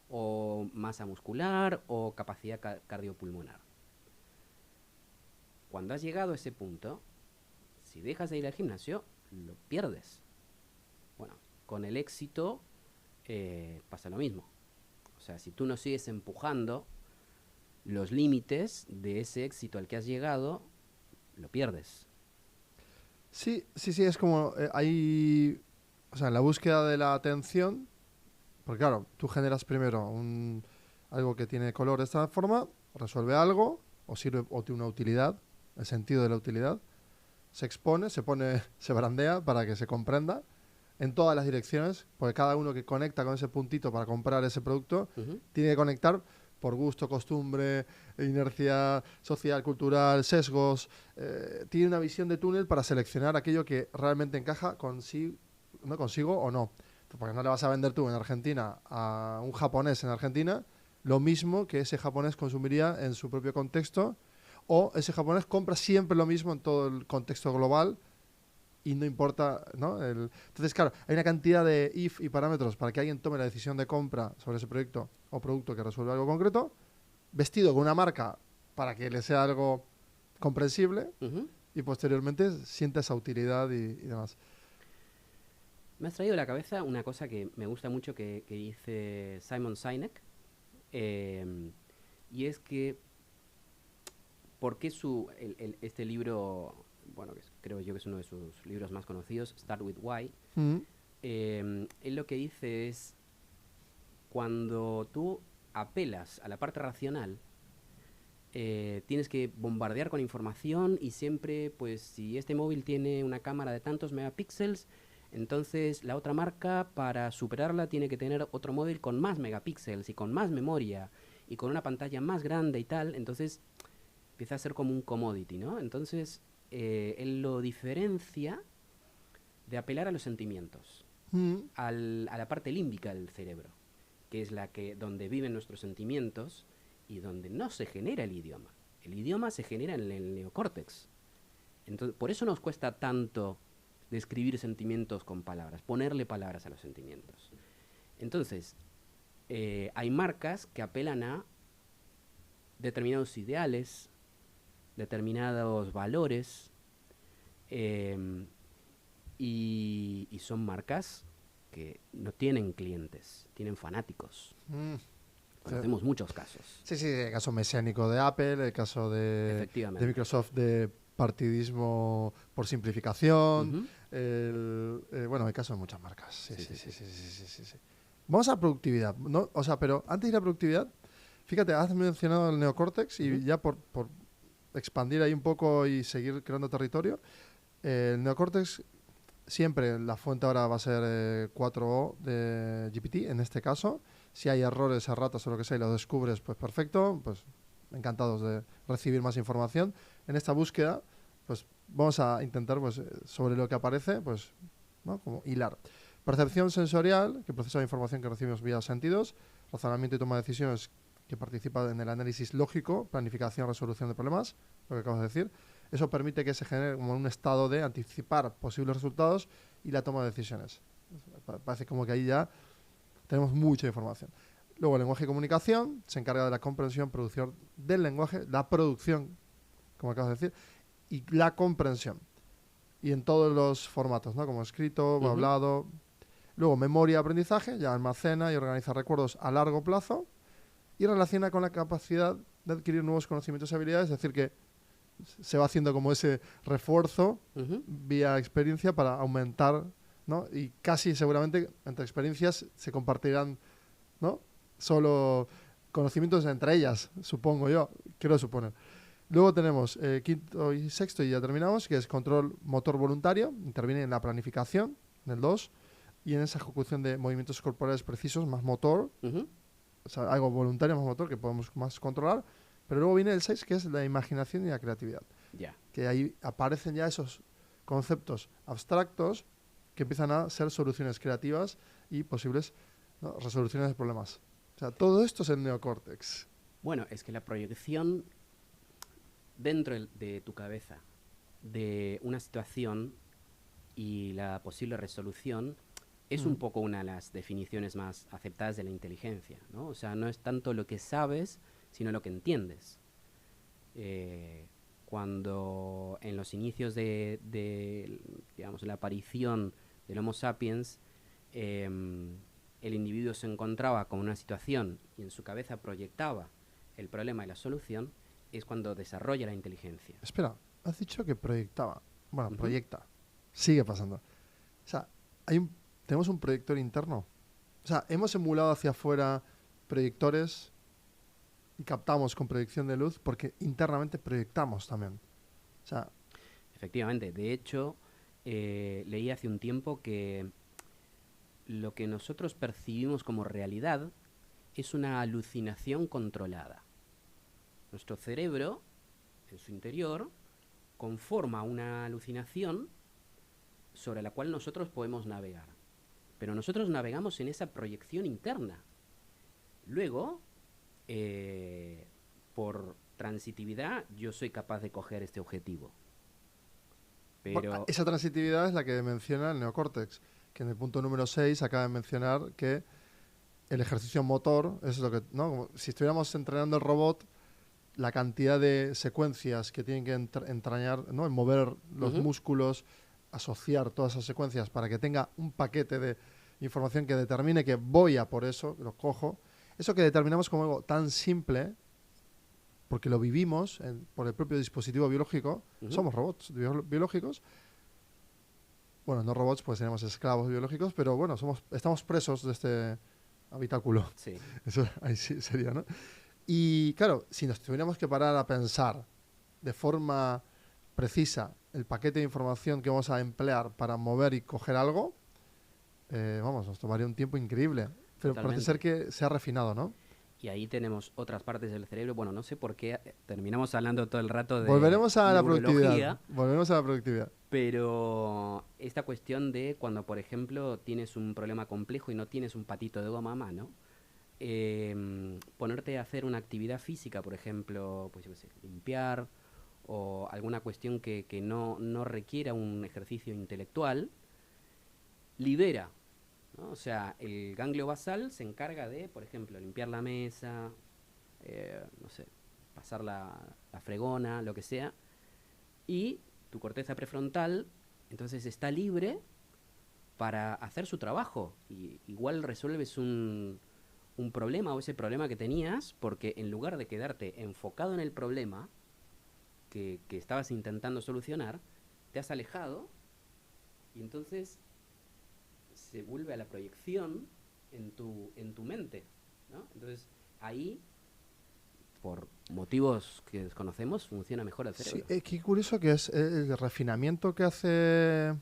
S2: o masa muscular, o capacidad cardiopulmonar. Cuando has llegado a ese punto, si dejas de ir al gimnasio, lo pierdes. Bueno, con el éxito pasa lo mismo. O sea, si tú no sigues empujando los límites de ese éxito al que has llegado, lo pierdes.
S1: Sí, sí, sí, es como hay, o sea, en la búsqueda de la atención, porque claro, tú generas primero algo que tiene color de esta forma, resuelve algo o sirve o tiene una utilidad, el sentido de la utilidad, se expone, se brandea para que se comprenda en todas las direcciones, porque cada uno que conecta con ese puntito para comprar ese producto tiene que conectar por gusto, costumbre, inercia social, cultural, sesgos. Tiene una visión de túnel para seleccionar aquello que realmente encaja consigo o no. Porque no le vas a vender tú en Argentina a un japonés en Argentina lo mismo que ese japonés consumiría en su propio contexto, o ese japonés compra siempre lo mismo en todo el contexto global y no importa, ¿no? Entonces, claro, hay una cantidad de if y parámetros para que alguien tome la decisión de compra sobre ese proyecto o producto que resuelve algo concreto, vestido con una marca para que le sea algo comprensible y posteriormente sienta esa utilidad y demás.
S2: Me has traído a la cabeza una cosa que me gusta mucho que dice Simon Sinek, y es que ¿por qué este libro, bueno, creo yo que es uno de sus libros más conocidos, Start with Why? Él lo que dice es, cuando tú apelas a la parte racional, tienes que bombardear con información y siempre, pues, si este móvil tiene una cámara de tantos megapíxeles, entonces la otra marca, para superarla, tiene que tener otro móvil con más megapíxeles y con más memoria y con una pantalla más grande y tal. Entonces empieza a ser como un commodity, ¿no? Entonces él lo diferencia de apelar a los sentimientos, a la parte límbica del cerebro, que es donde viven nuestros sentimientos y donde no se genera el idioma. El idioma se genera en el neocórtex. Entonces, por eso nos cuesta tanto describir sentimientos con palabras, ponerle palabras a los sentimientos. Entonces, hay marcas que apelan a determinados ideales, determinados valores, y son marcas que no tienen clientes, tienen fanáticos. Conocemos muchos casos.
S1: Sí, el caso mesiánico de Apple, el caso de Microsoft de partidismo por simplificación, bueno, el caso de muchas marcas. Sí. Vamos a productividad, ¿no? O sea, pero antes de ir a productividad, fíjate, has mencionado el neocórtex y ya por expandir ahí un poco y seguir creando territorio, el neocórtex siempre la fuente ahora va a ser 4O de GPT, en este caso. Si hay errores, erratas o lo que sea y lo descubres, pues perfecto, pues encantados de recibir más información. En esta búsqueda, pues vamos a intentar, pues sobre lo que aparece, pues, ¿no? Como hilar. Percepción sensorial, que procesa la información que recibimos vía sentidos. Razonamiento y toma de decisiones, que participa en el análisis lógico, planificación, resolución de problemas, lo que acabas de decir. Eso permite que se genere como un estado de anticipar posibles resultados y la toma de decisiones. Parece como que ahí ya tenemos mucha información. Luego, el lenguaje y comunicación se encarga de la comprensión, producción del lenguaje, la producción, como acabas de decir, y la comprensión. Y en todos los formatos, ¿no? Como escrito, hablado. Luego, memoria y aprendizaje, ya almacena y organiza recuerdos a largo plazo y relaciona con la capacidad de adquirir nuevos conocimientos y habilidades, es decir, que se va haciendo como ese refuerzo vía experiencia para aumentar, ¿no? Y casi seguramente entre experiencias se compartirán, ¿no? Solo conocimientos entre ellas, supongo yo, quiero suponer. Luego tenemos quinto y sexto, y ya terminamos, que es control motor voluntario, interviene en la planificación, en el 2, y en esa ejecución de movimientos corporales precisos, más motor, o sea, algo voluntario, más motor, que podemos más controlar. Pero luego viene el 6, que es la imaginación y la creatividad. Que ahí aparecen ya esos conceptos abstractos que empiezan a ser soluciones creativas y posibles, ¿no? Resoluciones de problemas. O sea, todo esto es el neocórtex.
S2: Bueno, es que la proyección dentro de tu cabeza de una situación y la posible resolución es un poco una de las definiciones más aceptadas de la inteligencia, ¿no? O sea, no es tanto lo que sabes, sino lo que entiendes. Cuando en los inicios de digamos, la aparición del Homo sapiens, el individuo se encontraba con una situación y en su cabeza proyectaba el problema y la solución, es cuando desarrolla la inteligencia.
S1: Espera, has dicho que proyectaba. Bueno, proyecta. Sigue pasando. O sea, tenemos un proyector interno. O sea, hemos emulado hacia afuera proyectores y captamos con proyección de luz porque internamente proyectamos también. O sea,
S2: Efectivamente. De hecho, leí hace un tiempo que lo que nosotros percibimos como realidad es una alucinación controlada. Nuestro cerebro, en su interior, conforma una alucinación sobre la cual nosotros podemos navegar. Pero nosotros navegamos en esa proyección interna. Luego, por transitividad, yo soy capaz de coger este objetivo.
S1: bueno,
S2: Pero...
S1: esa transitividad es la que menciona el neocórtex, que en el punto número 6 acaba de mencionar que el ejercicio motor es lo que, ¿no? Como si estuviéramos entrenando el robot, la cantidad de secuencias que tienen que entrañar, ¿no? En mover los
S2: Ujú.
S1: músculos, asociar todas esas secuencias para que tenga un paquete de información que determine que voy a por eso, lo cojo. Eso que determinamos como algo tan simple, porque lo vivimos por el propio dispositivo biológico,
S2: Ujú.
S1: somos robots biológicos. Bueno, no robots, pues tenemos esclavos biológicos, pero bueno, estamos presos de este habitáculo.
S2: Sí.
S1: Eso ahí sí sería, ¿no? Y claro, si nos tuviéramos que parar a pensar de forma precisa el paquete de información que vamos a emplear para mover y coger algo, vamos, nos tomaría un tiempo increíble. Pero parece ser
S2: Totalmente.
S1: que se ha refinado, ¿no?
S2: Y ahí tenemos otras partes del cerebro. Bueno, no sé por qué terminamos hablando todo el rato de
S1: Volveremos a la productividad.
S2: neurología,
S1: Volveremos a la productividad.
S2: pero esta cuestión de cuando, por ejemplo, tienes un problema complejo y no tienes un patito de goma a mano, ponerte a hacer una actividad física, por ejemplo, pues yo qué sé, limpiar o alguna cuestión que no requiera un ejercicio intelectual, libera, ¿no? O sea, el ganglio basal se encarga de, por ejemplo, limpiar la mesa, no sé, pasar la fregona, lo que sea, y tu corteza prefrontal entonces está libre para hacer su trabajo. Y igual resuelves un problema o ese problema que tenías, porque en lugar de quedarte enfocado en el problema que estabas intentando solucionar, te has alejado y entonces se vuelve a la proyección en tu mente, ¿no? Entonces ahí, por motivos que desconocemos, funciona mejor el
S1: Sí,
S2: cerebro.
S1: qué curioso que es el refinamiento que hace,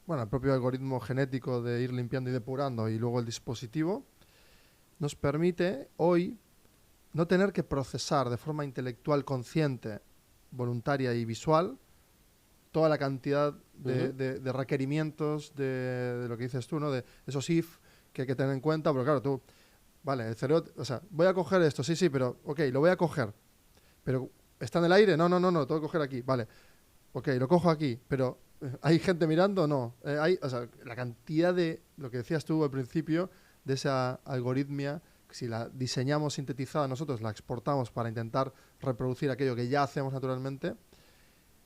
S1: bueno, el propio algoritmo genético de ir limpiando y depurando y luego el dispositivo, nos permite hoy no tener que procesar de forma intelectual consciente, voluntaria y visual toda la cantidad
S2: Ujú.
S1: de requerimientos de lo que dices tú, ¿no? De esos if que hay que tener en cuenta, pero claro, tú, vale, el cerebro, o sea, voy a coger esto, sí, sí, pero, ok, lo voy a coger, pero ¿está en el aire? No, no, no, no, tengo que coger aquí, vale, ok, lo cojo aquí, pero ¿hay gente mirando? No. O sea, la cantidad de, lo que decías tú al principio, de esa algoritmia, si la diseñamos sintetizada nosotros, la exportamos para intentar reproducir aquello que ya hacemos naturalmente,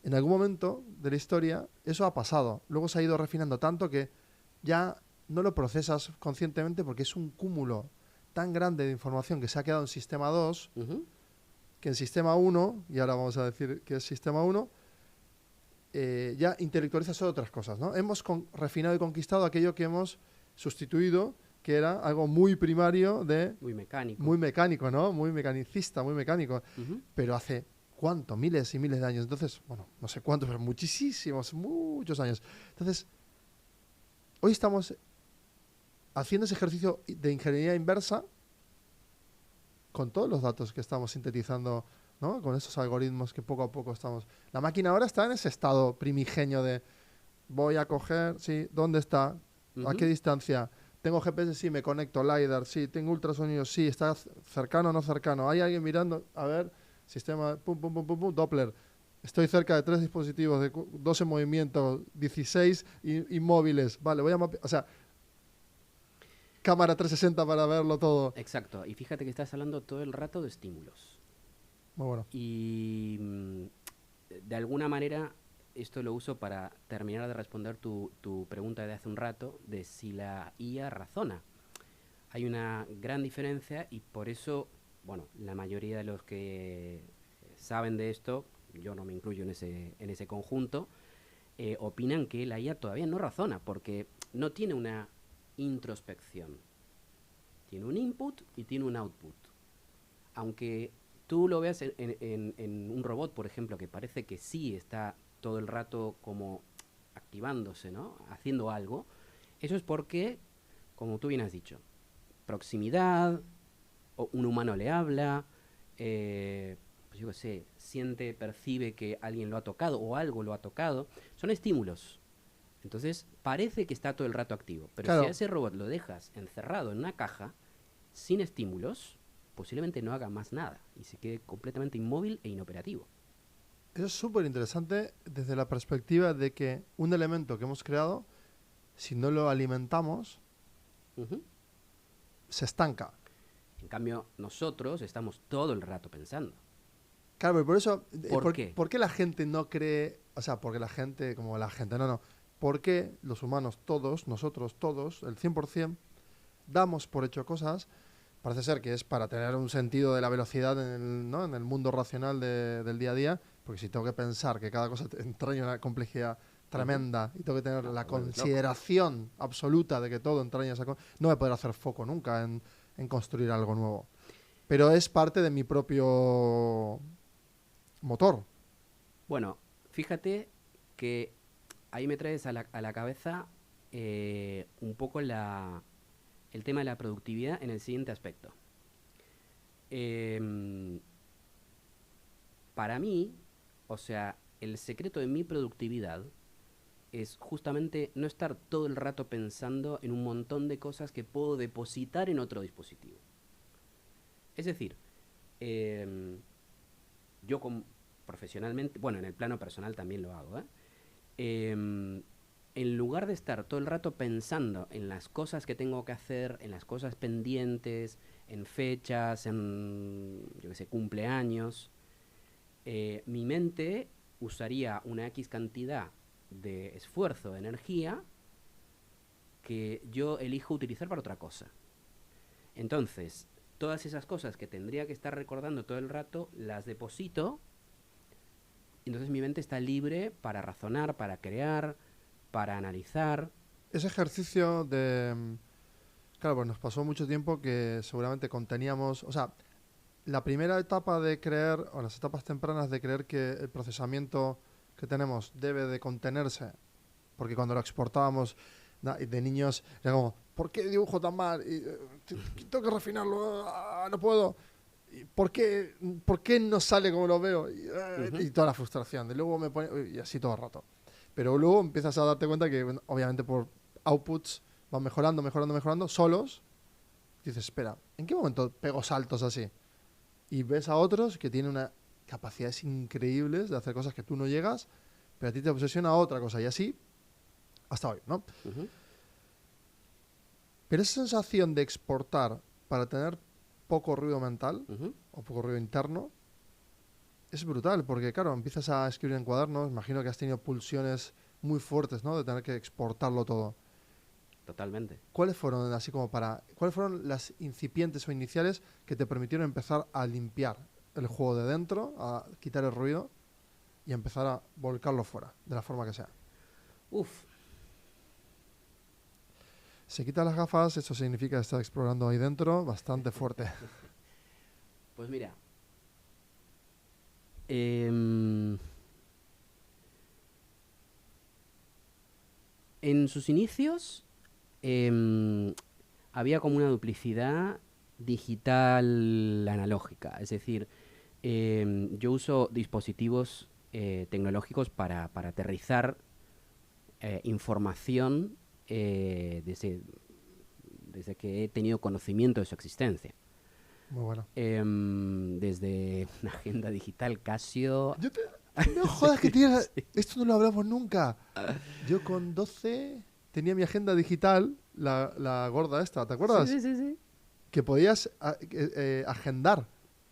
S1: en algún momento de la historia eso ha pasado. Luego se ha ido refinando tanto que ya no lo procesas conscientemente porque es un cúmulo tan grande de información que se ha quedado en sistema 2
S2: Ujú.
S1: que en sistema 1, y ahora vamos a decir que es sistema 1, ya intelectualiza sobre otras cosas, ¿no? Hemos refinado y conquistado aquello que hemos sustituido, que era algo muy primario
S2: Muy mecánico.
S1: muy mecánico, ¿no? Muy mecanicista, muy mecánico.
S2: Ujú.
S1: Pero hace, ¿cuánto? Miles y miles de años. Entonces, bueno, no sé cuántos, pero muchísimos, muchos años. Entonces, hoy estamos haciendo ese ejercicio de ingeniería inversa con todos los datos que estamos sintetizando, ¿no? Con esos algoritmos que poco a poco estamos... La máquina ahora está en ese estado primigenio de voy a coger, sí, ¿dónde está? ¿A qué
S2: Ujú.
S1: distancia? ¿Tengo GPS? Sí, me conecto. LiDAR, sí. ¿Tengo ultrasonido? Sí. ¿Está cercano o no cercano? ¿Hay alguien mirando? A ver, sistema, pum, pum, pum, pum, pum, Doppler. Estoy cerca de 3 dispositivos, de 12 movimientos, 16 inmóviles. Vale, voy a mapear. O sea, cámara 360 para verlo todo.
S2: Exacto. Y fíjate que estás hablando todo el rato de estímulos.
S1: Muy bueno.
S2: Y de alguna manera esto lo uso para terminar de responder tu pregunta de hace un rato de si la IA razona. Hay una gran diferencia y por eso, bueno, la mayoría de los que saben de esto, yo no me incluyo en ese conjunto, opinan que la IA todavía no razona porque no tiene una introspección. Tiene un input y tiene un output. Aunque tú lo veas en un robot, por ejemplo, que parece que sí está todo el rato como activándose, ¿no? Haciendo algo, eso es porque, como tú bien has dicho, proximidad, o un humano le habla, pues yo qué sé, siente, percibe que alguien lo ha tocado o algo lo ha tocado, son estímulos. Entonces parece que está todo el rato activo, pero si a
S1: Claro,
S2: ese robot lo dejas encerrado en una caja, sin estímulos, posiblemente no haga más nada y se quede completamente inmóvil e inoperativo.
S1: eso es súper interesante desde la perspectiva de que un elemento que hemos creado, si no lo alimentamos,
S2: Ujú.
S1: se estanca.
S2: En cambio, nosotros estamos todo el rato pensando.
S1: Claro, pero por eso,
S2: ¿Por qué?
S1: ¿por qué la gente no cree, o sea, porque la gente, como la gente, no, no, ¿por qué los humanos todos, nosotros todos, el 100%, damos por hecho cosas? Parece ser que es para tener un sentido de la velocidad en el, ¿no? en el mundo racional del día a día, porque si tengo que pensar que cada cosa entraña una complejidad
S2: Ujú.
S1: tremenda y tengo que tener
S2: No,
S1: la
S2: te vuelves loco.
S1: consideración absoluta de que todo entraña esa cosa, no voy a poder hacer foco nunca en construir algo nuevo. Pero es parte de mi propio motor.
S2: Bueno, fíjate que ahí me traes a la cabeza un poco el tema de la productividad en el siguiente aspecto. Em, para mí, o sea, el secreto de mi productividad es justamente no estar todo el rato pensando en un montón de cosas que puedo depositar en otro dispositivo. Es decir, em, yo profesionalmente, bueno, en el plano personal también lo hago, ¿eh? Em, en lugar de estar todo el rato pensando en las cosas que tengo que hacer, en las cosas pendientes, en fechas, en, yo qué sé, cumpleaños, mi mente usaría una X cantidad de esfuerzo, de energía, que yo elijo utilizar para otra cosa. Entonces, todas esas cosas que tendría que estar recordando todo el rato, las deposito. Entonces mi mente está libre para razonar, para crear, para analizar.
S1: Ese ejercicio de... Claro, pues nos pasó mucho tiempo que seguramente conteníamos... O sea, la primera etapa de creer, o las etapas tempranas de creer que el procesamiento que tenemos debe de contenerse, porque cuando lo exportábamos de niños era como, ¿por qué dibujo tan mal? Tengo que refinarlo, no puedo. ¿Por qué no sale como lo veo?
S2: Ujú.
S1: Y toda la frustración. De luego me pone, y así todo el rato. Pero luego empiezas a darte cuenta que, bueno, obviamente, por outputs van mejorando, mejorando, mejorando, solos. Dices, espera, ¿en qué momento pego saltos así? Y ves a otros que tienen una capacidades increíbles de hacer cosas que tú no llegas, pero a ti te obsesiona otra cosa. Y así hasta hoy, ¿no?
S2: Ujú.
S1: Pero esa sensación de exportar para tener poco ruido mental
S2: Ujú.
S1: o poco ruido interno es brutal, porque claro, empiezas a escribir en cuadernos, imagino que has tenido pulsiones muy fuertes, ¿no? De tener que exportarlo todo.
S2: Totalmente.
S1: ¿Cuáles fueron, así como cuáles fueron las incipientes o iniciales que te permitieron empezar a limpiar el juego de dentro, a quitar el ruido y a empezar a volcarlo fuera, de la forma que sea?
S2: Uf,
S1: Se quita las gafas, eso significa estar explorando ahí dentro bastante fuerte.
S2: pues mira, em, en sus inicios em, había como una duplicidad digital analógica. Es decir, yo uso dispositivos tecnológicos para aterrizar información desde que he tenido conocimiento de su existencia.
S1: Muy bueno.
S2: Desde una agenda digital Casio.
S1: Yo te, no jodas que tienes... Esto no lo hablamos nunca. Yo con 12 tenía mi agenda digital, la gorda esta, ¿te
S2: Sí,
S1: acuerdas?
S2: sí, sí, sí.
S1: Que podías agendar.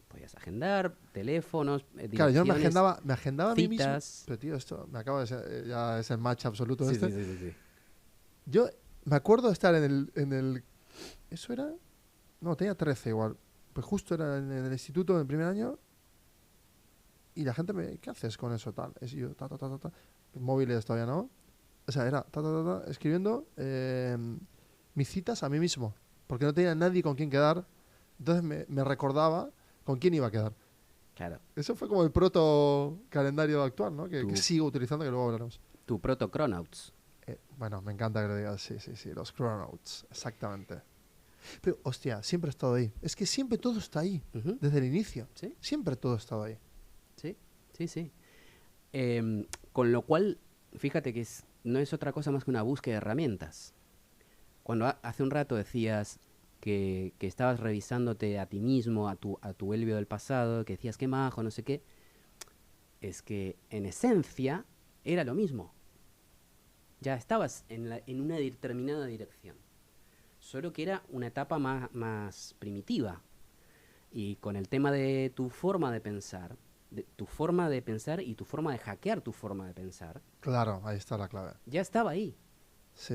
S2: Podías agendar teléfonos,
S1: Claro, yo
S2: direcciones,
S1: me agendaba a mí mismo.
S2: citas.
S1: Pero tío, esto me acaba de ser, ya es el match absoluto
S2: Sí,
S1: este.
S2: sí, sí, sí, sí.
S1: Yo me acuerdo de estar en el... ¿Eso era? No, tenía 13 igual. Pues justo era en el instituto en el primer año y la gente me... ¿Qué haces con eso tal? Es yo, ta, ta, ta, ta, ta. Móviles todavía no. O sea, era ta, ta, ta, ta, escribiendo mis citas a mí mismo. Porque no tenía nadie con quien quedar. Entonces me recordaba con quién iba a quedar.
S2: Claro.
S1: Eso fue como el proto calendario actual, ¿no? Que
S2: Tu,
S1: sigo utilizando, que luego hablaremos.
S2: tu proto-Chronauts.
S1: Bueno, me encanta que lo digas, sí, los Chronauts, exactamente. Pero, hostia, siempre he estado ahí. Es que siempre todo está ahí,
S2: Ujú.
S1: desde el inicio.
S2: Sí,
S1: Siempre todo ha estado ahí.
S2: sí, sí, sí. Con lo cual, fíjate que no es otra cosa más que una búsqueda de herramientas. Cuando hace un rato decías que estabas revisándote a ti mismo, a tu Elvio del pasado, que decías qué majo, no sé qué, es que en esencia era lo mismo. Ya estabas en una determinada dirección. Solo que era una etapa más primitiva. Y con el tema de tu forma de pensar, tu forma de pensar y tu forma de hackear tu forma de pensar,
S1: Claro, ahí está la clave.
S2: ya estaba ahí.
S1: Sí.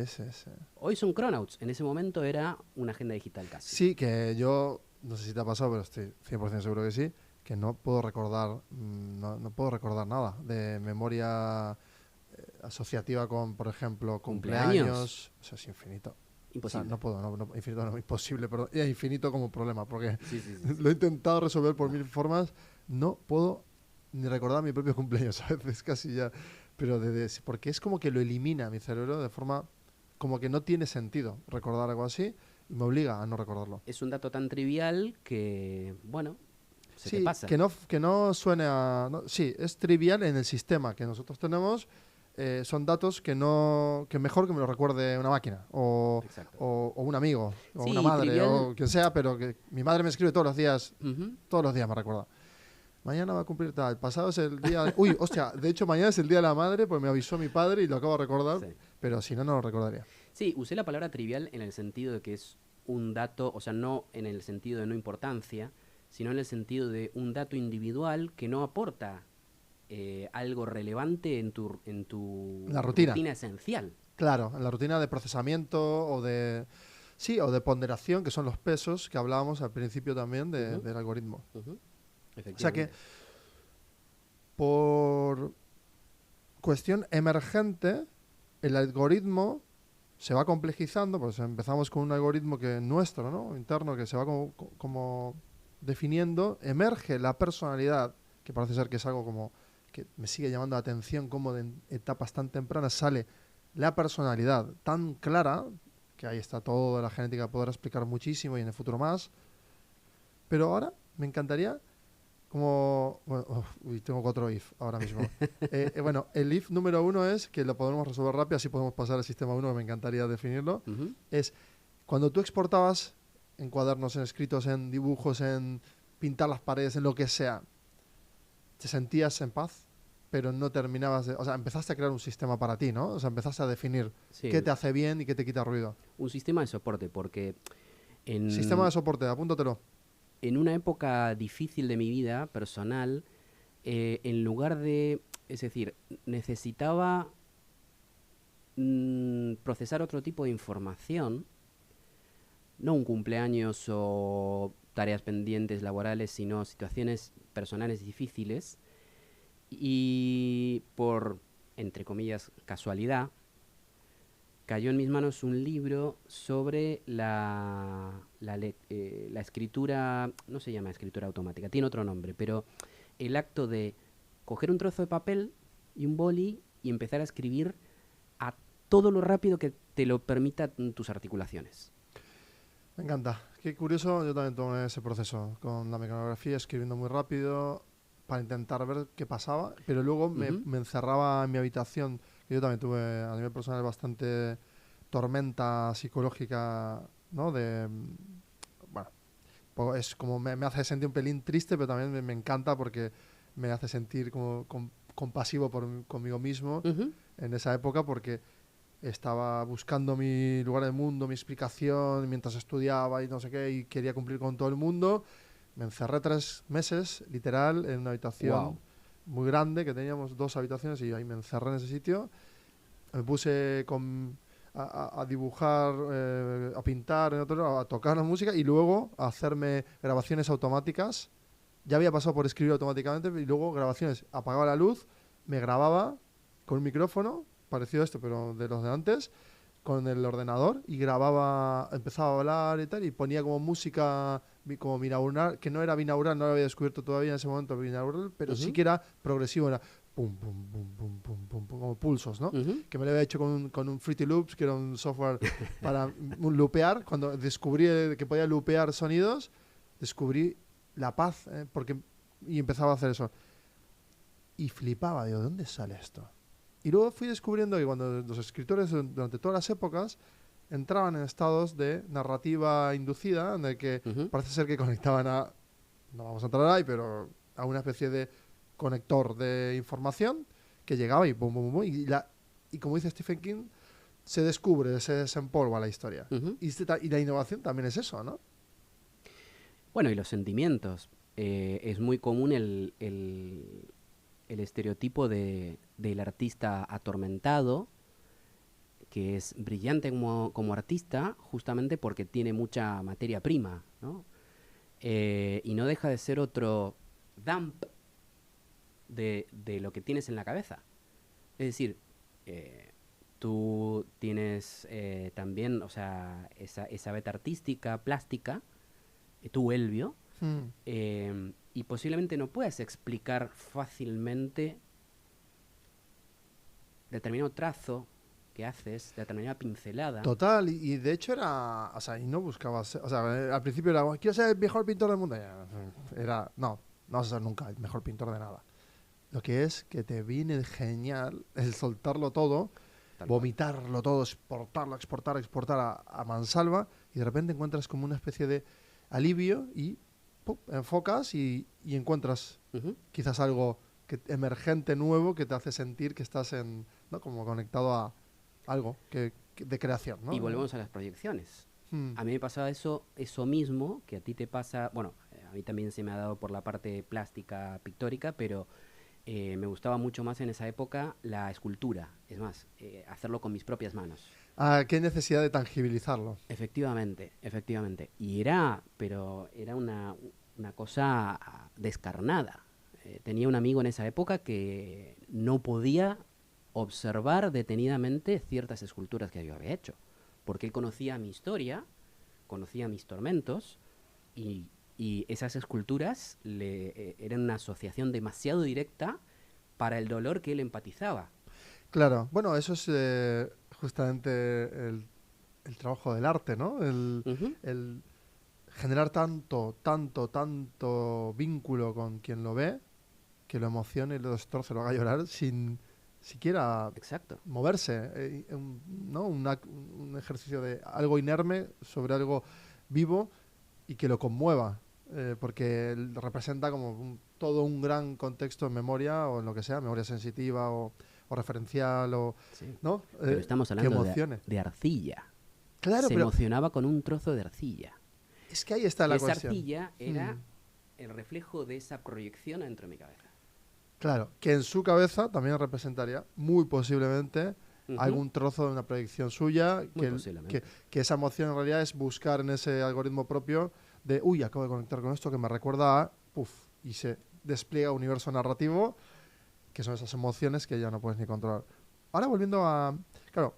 S2: Hoy son Chronauts. En ese momento era una agenda digital casi.
S1: Sí, que yo, no sé si te ha pasado, pero estoy 100% seguro que sí, que no puedo recordar, no puedo recordar nada de memoria asociativa con, por ejemplo, cumpleaños. O sea, es infinito. O sea,
S2: Imposible.
S1: no puedo, infinito no, imposible, perdón. Es infinito como problema, porque
S2: Sí, sí, sí, sí.
S1: lo he intentado resolver por
S2: No.
S1: mil formas. No puedo ni recordar mi propio cumpleaños, a veces casi ya. Pero porque es como que lo elimina mi cerebro de forma como que no tiene sentido recordar algo así y me obliga a no recordarlo.
S2: Es un dato tan trivial que, bueno, se te
S1: Sí,
S2: pasa.
S1: que no suene a... sí, es trivial en el sistema que nosotros tenemos. Son datos que mejor que me lo recuerde una máquina
S2: Exacto.
S1: o un amigo o una
S2: Sí,
S1: madre
S2: trivial.
S1: o quien sea, pero que mi madre me escribe
S2: Ujú.
S1: todos los días me recuerda. Mañana va a cumplir tal, pasado es el día... Uy, hostia, de hecho mañana es el día de la madre, pues me avisó mi padre y lo acabo de recordar,
S2: Sí.
S1: pero si no, no lo recordaría.
S2: Sí, usé la palabra trivial en el sentido de que es un dato, o sea, no en el sentido de no importancia, sino en el sentido de un dato individual que no aporta algo relevante en tu
S1: La rutina.
S2: rutina esencial.
S1: Claro, en la rutina de procesamiento o de... Sí, o de ponderación, que son los pesos que hablábamos al principio también
S2: Ujú,
S1: del algoritmo.
S2: ujú,
S1: O sea que
S2: efectivamente.
S1: por cuestión emergente, el algoritmo se va complejizando, pues empezamos con un algoritmo que nuestro, ¿no? Interno, que se va como definiendo, emerge la personalidad, que parece ser que es algo como que me sigue llamando la atención, como en etapas tan tempranas sale la personalidad tan clara, que ahí está toda la genética, podrá explicar muchísimo y en el futuro más, pero ahora me encantaría como... Bueno, uy, tengo 4 if ahora mismo. Bueno, el if número 1 es, que lo podemos resolver rápido, así podemos pasar al sistema 1, que me encantaría definirlo,
S2: Ujú.
S1: es cuando tú exportabas en cuadernos, en escritos, en dibujos, en pintar las paredes, en lo que sea, te sentías en paz, pero no terminabas de... O sea, empezaste a crear un sistema para ti, ¿no? O sea, empezaste a definir
S2: Sí,
S1: qué te hace bien y qué te quita ruido.
S2: un sistema de soporte, porque
S1: Sistema de
S2: en,
S1: soporte, apúntatelo.
S2: en una época difícil de mi vida personal, en lugar de, es decir, necesitaba procesar otro tipo de información, no un cumpleaños o tareas pendientes laborales, sino situaciones personales difíciles, y por, entre comillas, casualidad, cayó en mis manos un libro sobre la escritura, no se llama escritura automática, tiene otro nombre, pero el acto de coger un trozo de papel y un boli y empezar a escribir a todo lo rápido que te lo permita tus articulaciones.
S1: Me encanta. Qué curioso, yo también tomé ese proceso con la mecanografía, escribiendo muy rápido para intentar ver qué pasaba, pero luego
S2: Ujú.
S1: me encerraba en mi habitación, que yo también tuve a nivel personal bastante tormenta psicológica, ¿no? Bueno, es como me hace sentir un pelín triste, pero también me encanta porque me hace sentir como compasivo conmigo mismo
S2: Ujú.
S1: en esa época porque estaba buscando mi lugar en el mundo, mi explicación, mientras estudiaba y no sé qué, y quería cumplir con todo el mundo. Me encerré 3 meses, literal, en una
S2: Wow.
S1: habitación muy grande, que teníamos 2 habitaciones, y ahí me encerré en ese sitio. Me puse a dibujar, a pintar, en otro, a tocar la música, y luego a hacerme grabaciones automáticas. Ya había pasado por escribir automáticamente, y luego grabaciones. Apagaba la luz, me grababa con un micrófono, parecido a esto, pero de los de antes, con el ordenador y grababa, empezaba a hablar y tal, y ponía como música como binaural, que no era binaural, no lo había descubierto todavía en ese momento binaural, pero sí que era progresivo, era pum, pum, pum, pum, pum, pum, pum, como pulsos, ¿no? Que me lo había hecho con un Fruity Loops, que era un software para loopear. Cuando descubrí que podía loopear sonidos, descubrí la paz, y empezaba a hacer eso. Y flipaba, digo, ¿de dónde sale esto? Y luego fui descubriendo que cuando los escritores durante todas las épocas entraban en estados de narrativa inducida, en el que parece ser que conectaban a, no vamos a entrar ahí, pero a una especie de conector de información que llegaba y pum, pum, pum, y como dice Stephen King, se descubre, se desempolva la historia. Y la innovación también es eso, ¿no?
S2: Bueno, y los sentimientos. Es muy común el estereotipo del artista atormentado, que es brillante como artista justamente porque tiene mucha materia prima, ¿no? Y no deja de ser otro dump de lo que tienes en la cabeza. Es decir, tú tienes también, o sea, esa beta artística, plástica, tu Elvio, y posiblemente no puedas explicar fácilmente determinado trazo que haces, determinada pincelada.
S1: Total, y de hecho era, o sea, y no buscabas, o sea, al principio era, quiero ser el mejor pintor del mundo. Era, no vas a ser nunca el mejor pintor de nada. Lo que es que te viene genial el soltarlo todo, vomitarlo todo, exportar a mansalva, y de repente encuentras como una especie de alivio y ¡pum!, enfocas y encuentras quizás algo emergente nuevo que te hace sentir que estás ¿no? como conectado a algo de creación, ¿no?
S2: Y volvemos a las proyecciones. A mí me pasaba eso mismo que a ti te pasa. Bueno, a mí también se me ha dado por la parte plástica, pictórica, pero me gustaba mucho más en esa época la escultura. Es más, hacerlo con mis propias manos.
S1: ¿Qué necesidad de tangibilizarlo?
S2: Efectivamente. Pero era una cosa descarnada. Tenía un amigo en esa época que no podía observar detenidamente ciertas esculturas que yo había hecho, porque él conocía mi historia, conocía mis tormentos, y esas esculturas eran una asociación demasiado directa para el dolor que él empatizaba.
S1: Claro, bueno, eso es justamente el trabajo del arte, ¿no? El generar tanto vínculo con quien lo ve, que lo emocione y lo destroce, lo haga llorar sin siquiera moverse, ¿no? Un ejercicio de algo inerme sobre algo vivo y que lo conmueva, porque representa como todo un gran contexto en memoria o en lo que sea, memoria sensitiva o referencial, ¿no?
S2: Pero estamos hablando de arcilla.
S1: Claro,
S2: se emocionaba con un trozo de arcilla.
S1: Es que ahí está la cuestión.
S2: Esa arcilla era el reflejo de esa proyección dentro de mi cabeza.
S1: Claro, que en su cabeza también representaría muy posiblemente algún trozo de una proyección suya, que esa emoción en realidad es buscar en ese algoritmo propio de, acabo de conectar con esto que me recuerda a, y se despliega un universo narrativo, que son esas emociones que ya no puedes ni controlar. Ahora volviendo a, claro,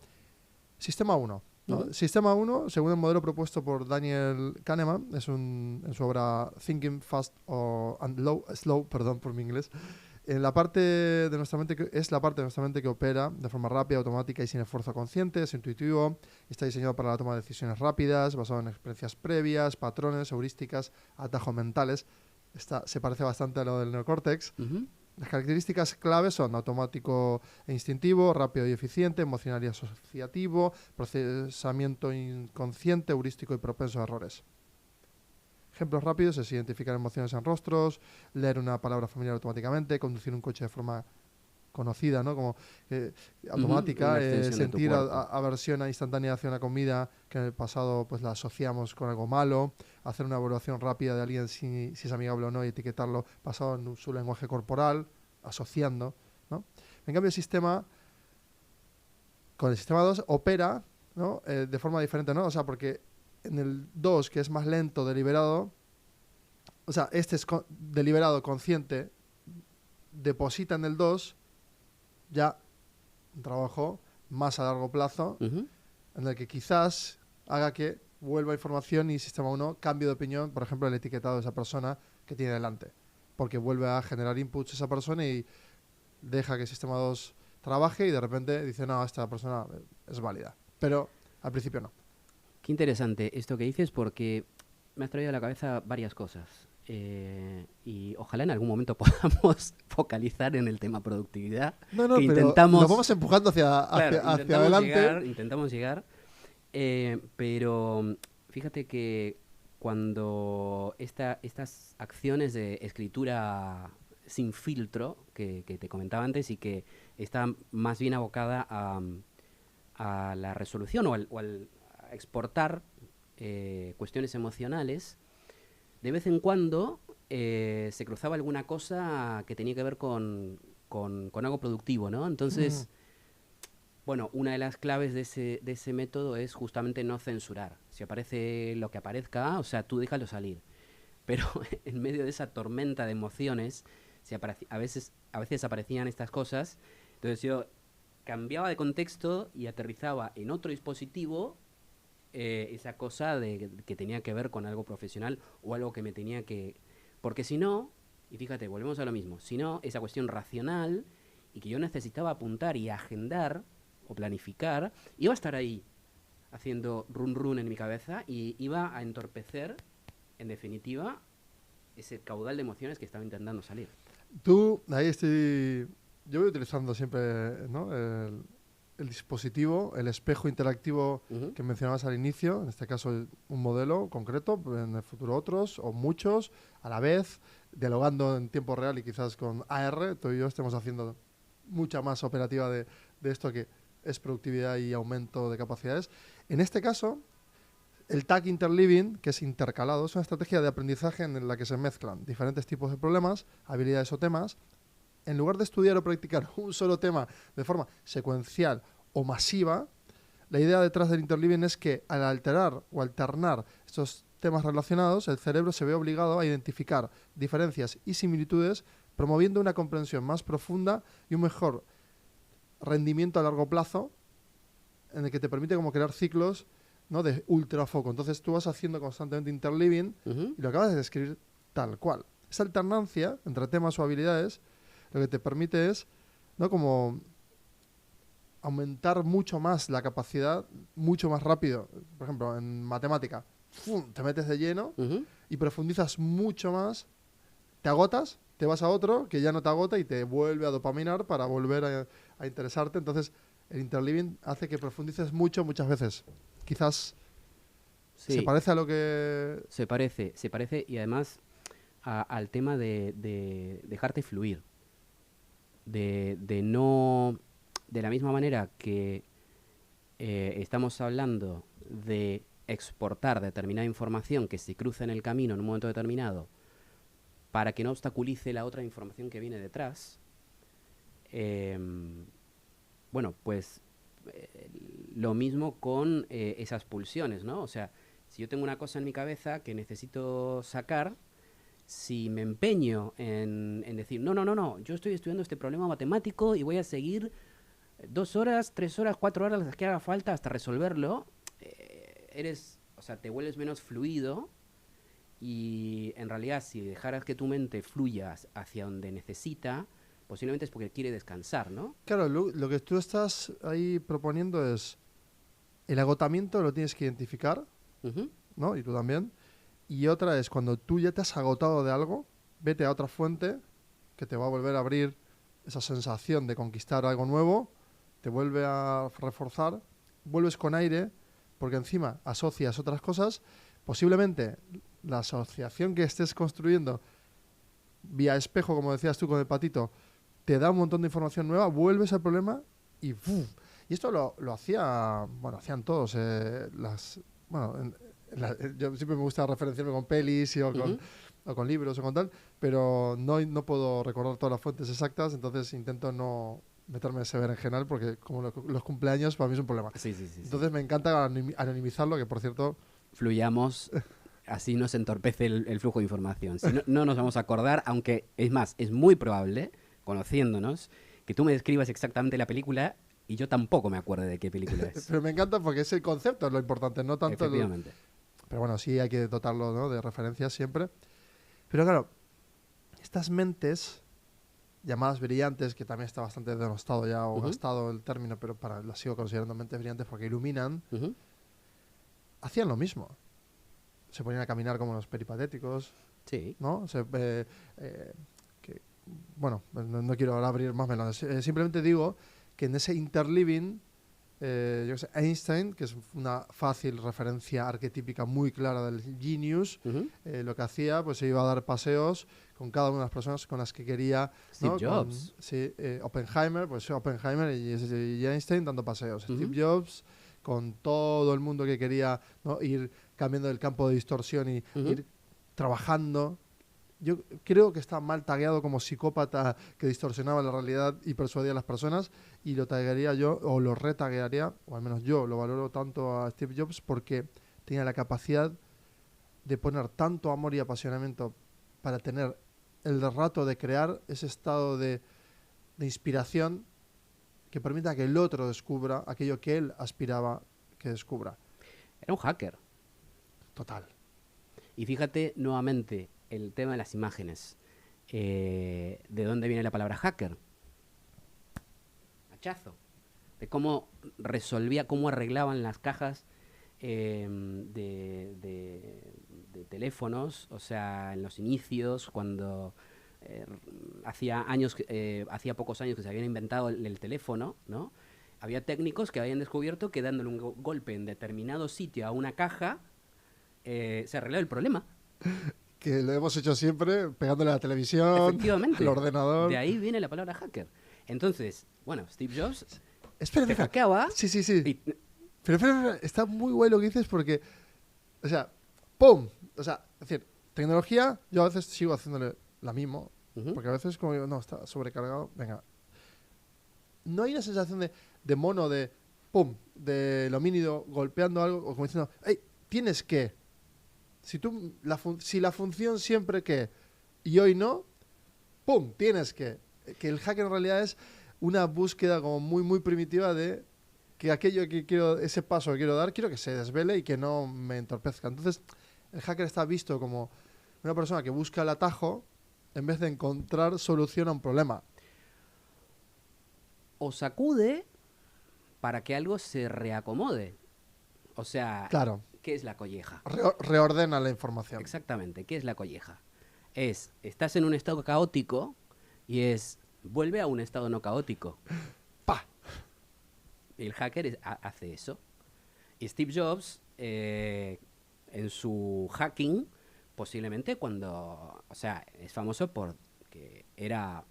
S1: Sistema 1. ¿no? Sistema 1, según el modelo propuesto por Daniel Kahneman, en su obra Thinking Fast and Slow, perdón por mi inglés, en la parte de nuestra mente es la parte de nuestra mente que opera de forma rápida, automática y sin esfuerzo consciente, es intuitivo, está diseñado para la toma de decisiones rápidas, basado en experiencias previas, patrones, heurísticas, atajos mentales. Se parece bastante a lo del neocórtex. Las características claves son automático e instintivo, rápido y eficiente, emocional y asociativo, procesamiento inconsciente, heurístico y propenso a errores. Ejemplos rápidos es identificar emociones en rostros, leer una palabra familiar automáticamente, conducir un coche de forma conocida, ¿no? Como automática, sentir aversión instantánea hacia una comida que en el pasado pues la asociamos con algo malo, hacer una evaluación rápida de alguien si es amigable o no y etiquetarlo basado en su lenguaje corporal, asociando, ¿no? En cambio con el sistema 2 opera, ¿no? De forma diferente, ¿no? O sea, porque en el 2, que es más lento, deliberado, o sea, este es deliberado, consciente, deposita en el 2 ya un trabajo más a largo plazo, en el que quizás haga que vuelva información y sistema 1 cambie de opinión, por ejemplo, el etiquetado de esa persona que tiene delante. Porque vuelve a generar inputs esa persona y deja que sistema 2 trabaje y de repente dice, no, esta persona es válida. Pero al principio no.
S2: Qué interesante esto que dices porque me has traído a la cabeza varias cosas. Y ojalá en algún momento podamos focalizar en el tema productividad.
S1: No,
S2: que
S1: pero
S2: intentamos,
S1: nos vamos empujando hacia adelante.
S2: Intentamos llegar. Pero fíjate que cuando estas acciones de escritura sin filtro que te comentaba antes y que está más bien abocada a la resolución o al a exportar cuestiones emocionales, de vez en cuando se cruzaba alguna cosa que tenía que ver con algo productivo, ¿no? Entonces, bueno, una de las claves de ese método es justamente no censurar. Si aparece lo que aparezca, o sea, tú déjalo salir. Pero en medio de esa tormenta de emociones, a veces aparecían estas cosas. Entonces yo cambiaba de contexto y aterrizaba en otro dispositivo esa cosa que tenía que ver con algo profesional o algo que me tenía que... Porque si no, y fíjate, volvemos a lo mismo, si no, esa cuestión racional y que yo necesitaba apuntar y agendar o planificar, iba a estar ahí haciendo run run en mi cabeza y iba a entorpecer, en definitiva, ese caudal de emociones que estaba intentando salir.
S1: Tú, ahí estoy... Yo voy utilizando siempre, ¿no?, el dispositivo, el espejo interactivo que mencionabas al inicio, en este caso un modelo concreto, en el futuro otros o muchos, a la vez, dialogando en tiempo real y quizás con AR, tú y yo estemos haciendo mucha más operativa de esto que es productividad y aumento de capacidades. En este caso, el tag interleaving, que es intercalado, es una estrategia de aprendizaje en la que se mezclan diferentes tipos de problemas, habilidades o temas. En lugar de estudiar o practicar un solo tema de forma secuencial o masiva, la idea detrás del interleaving es que al alterar o alternar estos temas relacionados, el cerebro se ve obligado a identificar diferencias y similitudes, promoviendo una comprensión más profunda y un mejor rendimiento a largo plazo, en el que te permite como crear ciclos, ¿no?, de ultrafoco. Entonces tú vas haciendo constantemente interleaving y lo acabas de describir tal cual. Esa alternancia entre temas o habilidades lo que te permite es, ¿no?, como aumentar mucho más la capacidad, mucho más rápido. Por ejemplo, en matemática, ¡fum!, te metes de lleno y profundizas mucho más, te agotas, te vas a otro que ya no te agota y te vuelve a dopaminar para volver a interesarte. Entonces, el interleaving hace que profundices mucho, muchas veces. Quizás
S2: sí,
S1: se parece a lo que...
S2: Se parece y además al tema de dejarte fluir. De no... De la misma manera que estamos hablando de exportar determinada información que se cruza en el camino en un momento determinado para que no obstaculice la otra información que viene detrás, bueno, pues lo mismo con esas pulsiones, ¿no? O sea, si yo tengo una cosa en mi cabeza que necesito sacar, si me empeño en decir, no, yo estoy estudiando este problema matemático y voy a seguir 2 horas, 3 horas, 4 horas, las que haga falta hasta resolverlo, o sea, te vuelves menos fluido y en realidad si dejaras que tu mente fluya hacia donde necesita, posiblemente es porque quiere descansar, ¿no?
S1: Claro, lo que tú estás ahí proponiendo es el agotamiento lo tienes que identificar, ¿no? Y tú también. Y otra es cuando tú ya te has agotado de algo, vete a otra fuente que te va a volver a abrir esa sensación de conquistar algo nuevo, te vuelve a reforzar, vuelves con aire, porque encima asocias otras cosas. Posiblemente la asociación que estés construyendo vía espejo, como decías tú con el patito, te da un montón de información nueva, vuelves al problema y ¡buf! Y esto lo hacían todos. Yo siempre me gusta referenciarme con pelis o con libros o con tal, pero no puedo recordar todas las fuentes exactas, entonces intento no meterme ese berenjenal porque como los cumpleaños para mí es un problema.
S2: Sí.
S1: Entonces me encanta anonimizarlo, que por cierto...
S2: Fluyamos, así no se entorpece el flujo de información. Si no nos vamos a acordar, aunque es más, es muy probable, conociéndonos, que tú me describas exactamente la película Y yo tampoco me acuerdo de qué película es.
S1: Pero me encanta porque es el concepto, es lo importante, no tanto el...
S2: Efectivamente.
S1: Pero bueno, sí hay que dotarlo, ¿no?, de referencias siempre. Pero claro, estas mentes llamadas brillantes, que también está bastante denostado ya o
S2: Ujú,
S1: gastado el término, pero las sigo considerando mentes brillantes porque iluminan,
S2: ujú.
S1: hacían lo mismo. Se ponían a caminar como los peripatéticos,
S2: Sí.
S1: ¿no? Eh, que, bueno, no quiero ahora abrir más melones. Simplemente digo que en ese interliving, yo qué sé, Einstein, que es una fácil referencia arquetípica muy clara del genius,
S2: Ujú.
S1: lo que hacía, pues se iba a dar paseos con cada una de las personas con las que quería,
S2: Steve
S1: ¿no?
S2: Jobs.
S1: Sí, Oppenheimer, pues Oppenheimer y Einstein dando paseos.
S2: Ujú.
S1: Steve Jobs con todo el mundo que quería, ¿no?, ir cambiando el campo de distorsión y
S2: Ujú.
S1: ir trabajando. Yo creo que está mal tagueado como psicópata que distorsionaba la realidad y persuadía a las personas, y lo taguearía yo, o lo retaguearía, o al menos yo lo valoro tanto a Steve Jobs porque tenía la capacidad de poner tanto amor y apasionamiento para tener el rato de crear ese estado de inspiración que permita que el otro descubra aquello que él aspiraba que descubra.
S2: Era un hacker.
S1: Total.
S2: Y fíjate nuevamente el tema de las imágenes. ¿De dónde viene la palabra hacker? Hachazo. De cómo resolvía, cómo arreglaban las cajas de teléfonos, o sea, en los inicios, cuando eh, hacía pocos años que se habían inventado el teléfono, ¿no? Había técnicos que habían descubierto que dándole un golpe en determinado sitio a una caja, se arreglaba el problema.
S1: Que lo hemos hecho siempre pegándole a la televisión, al
S2: Efectivamente, de
S1: ordenador.
S2: ahí viene la palabra hacker. Entonces, bueno, Steve Jobs
S1: Espera,
S2: te
S1: espera.
S2: hackeaba
S1: Sí, sí, sí.
S2: y...
S1: Pero espera, está muy guay lo que dices porque, o sea, ¡pum! O sea, es decir, tecnología, yo a veces sigo haciéndole la mismo,
S2: Ujú,
S1: porque a veces como digo, no, está sobrecargado, venga. No hay una sensación de mono, de ¡pum! De homínido golpeando algo, o como diciendo, ¡hey! Tienes que. Si la función siempre que, y hoy no, ¡pum! Tienes que. Que el hacker en realidad es una búsqueda como muy, muy primitiva de que aquello que quiero, ese paso que quiero dar, quiero que se desvele y que no me entorpezca. Entonces, el hacker está visto como una persona que busca el atajo en vez de encontrar solución a un problema.
S2: o sacude para que algo se reacomode. O sea,
S1: Claro,
S2: ¿qué es la colleja?
S1: reordena la información.
S2: Exactamente, ¿qué es la colleja? Estás en un estado caótico y vuelve a un estado no caótico.
S1: ¡Pa!
S2: El hacker hace eso. Y Steve Jobs, en su hacking, posiblemente o sea, es famoso porque era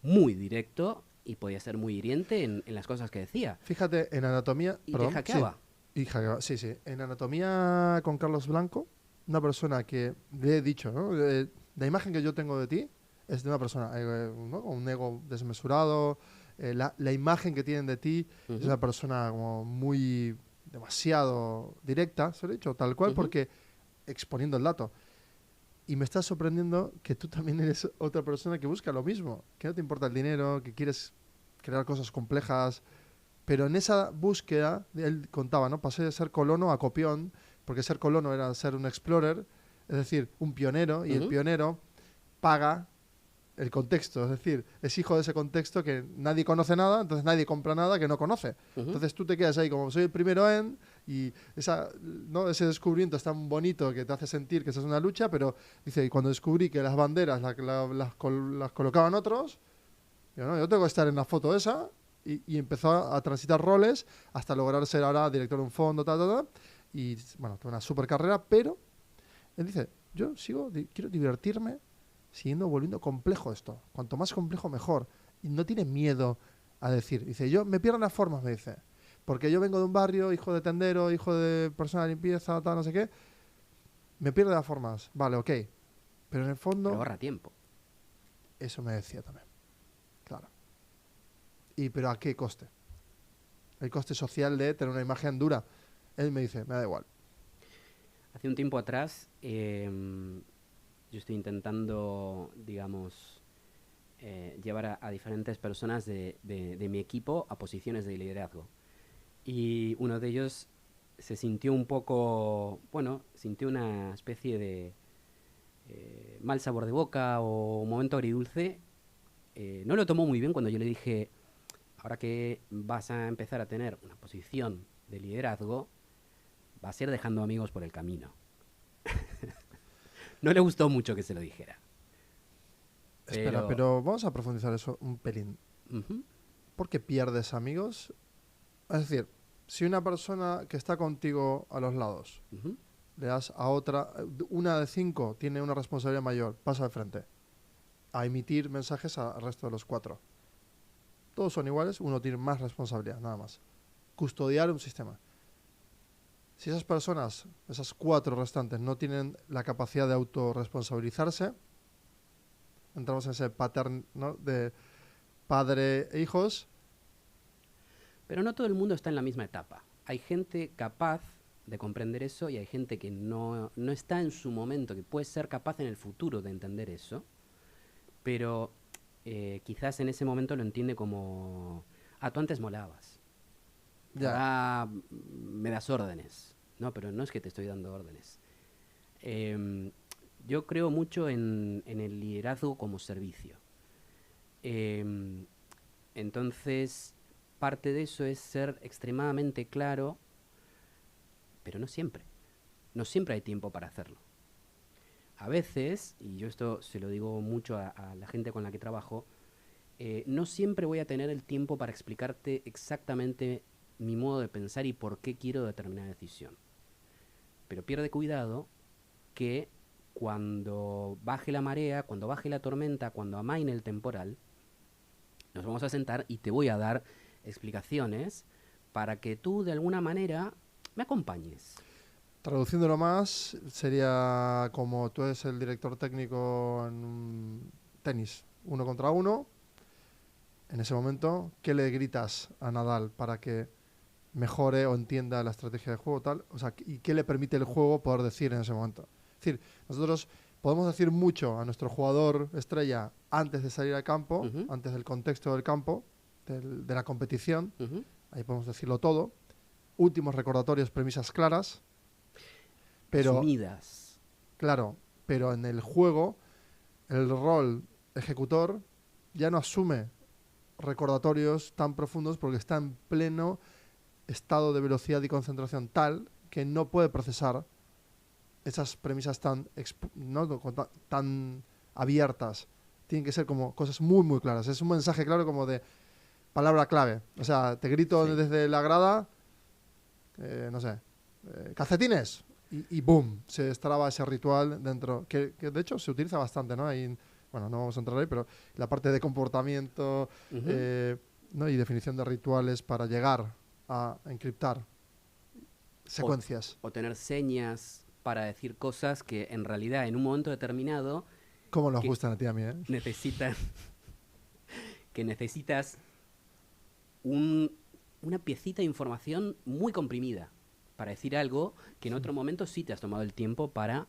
S2: muy directo y podía ser muy hiriente en las cosas que decía.
S1: Fíjate, en anatomía...
S2: Y te
S1: Perdón, sí.
S2: hackeaba.
S1: Y hackeaba, sí, sí. En anatomía con Carlos Blanco, una persona que le he dicho, ¿no? La imagen que yo tengo de ti es de una persona, ¿no?, con un ego desmesurado. La imagen que tienen de ti es
S2: Ujú,
S1: una persona como muy demasiado directa, se lo he dicho, tal cual,
S2: ujú.
S1: porque exponiendo el dato. Y me está sorprendiendo que tú también eres otra persona que busca lo mismo, que no te importa el dinero, que quieres crear cosas complejas, pero en esa búsqueda, él contaba, ¿no? Pasé de ser colono a copión, porque ser colono era ser un explorer, es decir, un pionero, y el
S2: Ujú,
S1: pionero paga el contexto, es decir, es hijo de ese contexto que nadie conoce nada, entonces nadie compra nada que no conoce.
S2: ujú.
S1: Entonces tú te quedas ahí como soy el primero en, y ¿no?, ese descubrimiento es tan bonito que te hace sentir que esa es una lucha, pero dice, y cuando descubrí que las banderas las colocaban otros, yo, no, yo tengo que estar en la foto esa, y empezó a transitar roles hasta lograr ser ahora director de un fondo, y bueno, tuve una super carrera, pero él dice, yo quiero divertirme siguiendo volviendo complejo esto. Cuanto más complejo, mejor. Y no tiene miedo a decir. Dice, yo me pierdo en las formas, me dice. Porque yo vengo de un barrio, hijo de tendero, hijo de persona de limpieza, tal, no sé qué. Me pierdo en las formas. Vale, ok. Pero en el
S2: Pero
S1: fondo,
S2: ahorra tiempo.
S1: eso me decía también. Claro. Pero ¿a qué coste? El coste social de tener una imagen dura. Él me dice, me da igual.
S2: Hace un tiempo atrás, yo estoy intentando, digamos, llevar a diferentes personas de mi equipo a posiciones de liderazgo. Y uno de ellos se sintió un poco, bueno, sintió una especie de mal sabor de boca o un momento agridulce. No lo tomó muy bien cuando yo le dije, ahora que vas a empezar a tener una posición de liderazgo, va a ser dejando amigos por el camino. No le gustó mucho que se lo dijera.
S1: Espera,
S2: Pero...
S1: pero vamos a profundizar eso un pelín.
S2: ujú,
S1: ¿Por qué pierdes amigos? Es decir, si una persona que está contigo a los lados
S2: ujú.
S1: le das a otra, una de 5 tiene una responsabilidad mayor, pasa de frente a emitir mensajes al resto de los 4. Todos son iguales, uno tiene más responsabilidad, nada más. Custodiar un sistema. Si esas personas, esas 4 restantes, no tienen la capacidad de autorresponsabilizarse, entramos en ese pattern, ¿no?, de padre e hijos.
S2: Pero no todo el mundo está en la misma etapa. Hay gente capaz de comprender eso y hay gente que no está en su momento, que puede ser capaz en el futuro de entender eso, pero quizás en ese momento lo entiende como, tú antes molabas,
S1: Ya,
S2: ahora me das órdenes. No, pero no es que te estoy dando órdenes. Em, yo creo mucho en el liderazgo como servicio. Em, entonces, parte de eso es ser extremadamente claro, pero no siempre. No siempre hay tiempo para hacerlo. A veces, y yo esto se lo digo mucho a la gente con la que trabajo, no siempre voy a tener el tiempo para explicarte exactamente mi modo de pensar y por qué quiero determinada decisión. Pero pierde cuidado que cuando baje la marea, cuando baje la tormenta, cuando amaine el temporal, nos vamos a sentar y te voy a dar explicaciones para que tú de alguna manera me acompañes.
S1: traduciéndolo más, sería como tú eres el director técnico en un tenis, 1 contra 1. En ese momento, ¿qué le gritas a Nadal para que mejore o entienda la estrategia de juego tal? O sea, ¿y qué le permite el juego poder decir en ese momento? Es decir, nosotros podemos decir mucho a nuestro jugador estrella antes de salir al campo,
S2: Ujú,
S1: antes del contexto del campo, de la competición.
S2: ujú.
S1: Ahí podemos decirlo todo. Últimos recordatorios, premisas claras. Pero,
S2: Resumidas.
S1: claro, pero en el juego, el rol ejecutor ya no asume recordatorios tan profundos porque está en pleno estado de velocidad y concentración tal que no puede procesar esas premisas ¿no?, tan abiertas. Tienen que ser como cosas muy, muy claras. Es un mensaje claro como de palabra clave. O sea, te grito
S2: Sí.
S1: desde la grada, no sé, calcetines. Y boom, se destraba ese ritual dentro, que de hecho se utiliza bastante, ¿no? Ahí, bueno, no vamos a entrar ahí, pero la parte de comportamiento,
S2: Ujú.
S1: eh, ¿no?, y definición de rituales para llegar a encriptar
S2: O,
S1: secuencias.
S2: o tener señas para decir cosas que en realidad en un momento determinado
S1: Como nos
S2: que
S1: gustan a ti y a mí, ¿eh?
S2: necesitan que necesitas un- una piecita de información muy comprimida para decir algo que en otro momento sí te has tomado el tiempo para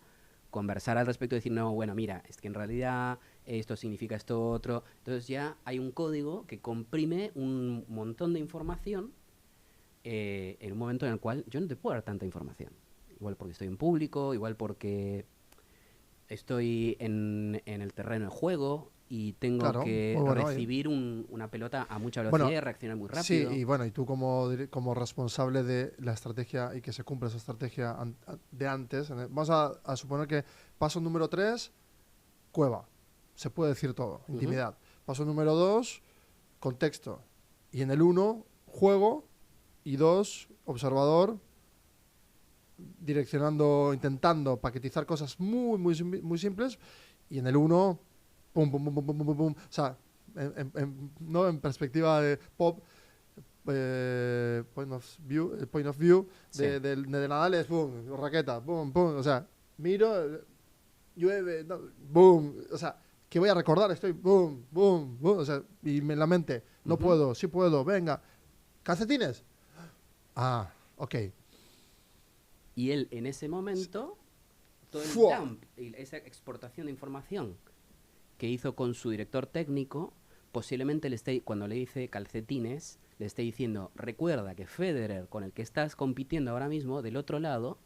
S2: conversar al respecto y decir, no, bueno, mira, es que en realidad esto significa esto otro. Entonces ya hay un código que comprime un montón de información en un momento en el cual yo no te puedo dar tanta información. Igual porque estoy en público, igual porque estoy en el terreno de juego y tengo
S1: Claro,
S2: que
S1: muy bueno.
S2: recibir una pelota a mucha velocidad
S1: Bueno,
S2: y reaccionar muy
S1: sí,
S2: rápido.
S1: y bueno, y tú como responsable de la estrategia y que se cumpla esa estrategia de antes, vamos a suponer que paso número 3, cueva. Se puede decir todo,
S2: Ujú.
S1: intimidad. Paso número 2, contexto. Y en el 1, juego. Y 2, observador, direccionando, intentando paquetizar cosas muy, muy, muy simples. Y en el 1, pum, pum, pum, pum, pum, pum, pum. O sea, no en perspectiva de pop, point of view
S2: Sí.
S1: de Nadal es boom, raqueta, boom, boom. O sea, miro, llueve, no, boom. O sea, que voy a recordar, estoy boom, boom, boom. O sea, y en la mente, no
S2: Ujú.
S1: puedo, sí puedo, venga. ¿Calcetines? Ah, ok.
S2: Y él en ese momento, todo el
S1: ¡Fua!
S2: dump, esa exportación de información que hizo con su director técnico, posiblemente cuando le dice calcetines, le esté diciendo, recuerda que Federer, con el que estás compitiendo ahora mismo, del otro lado,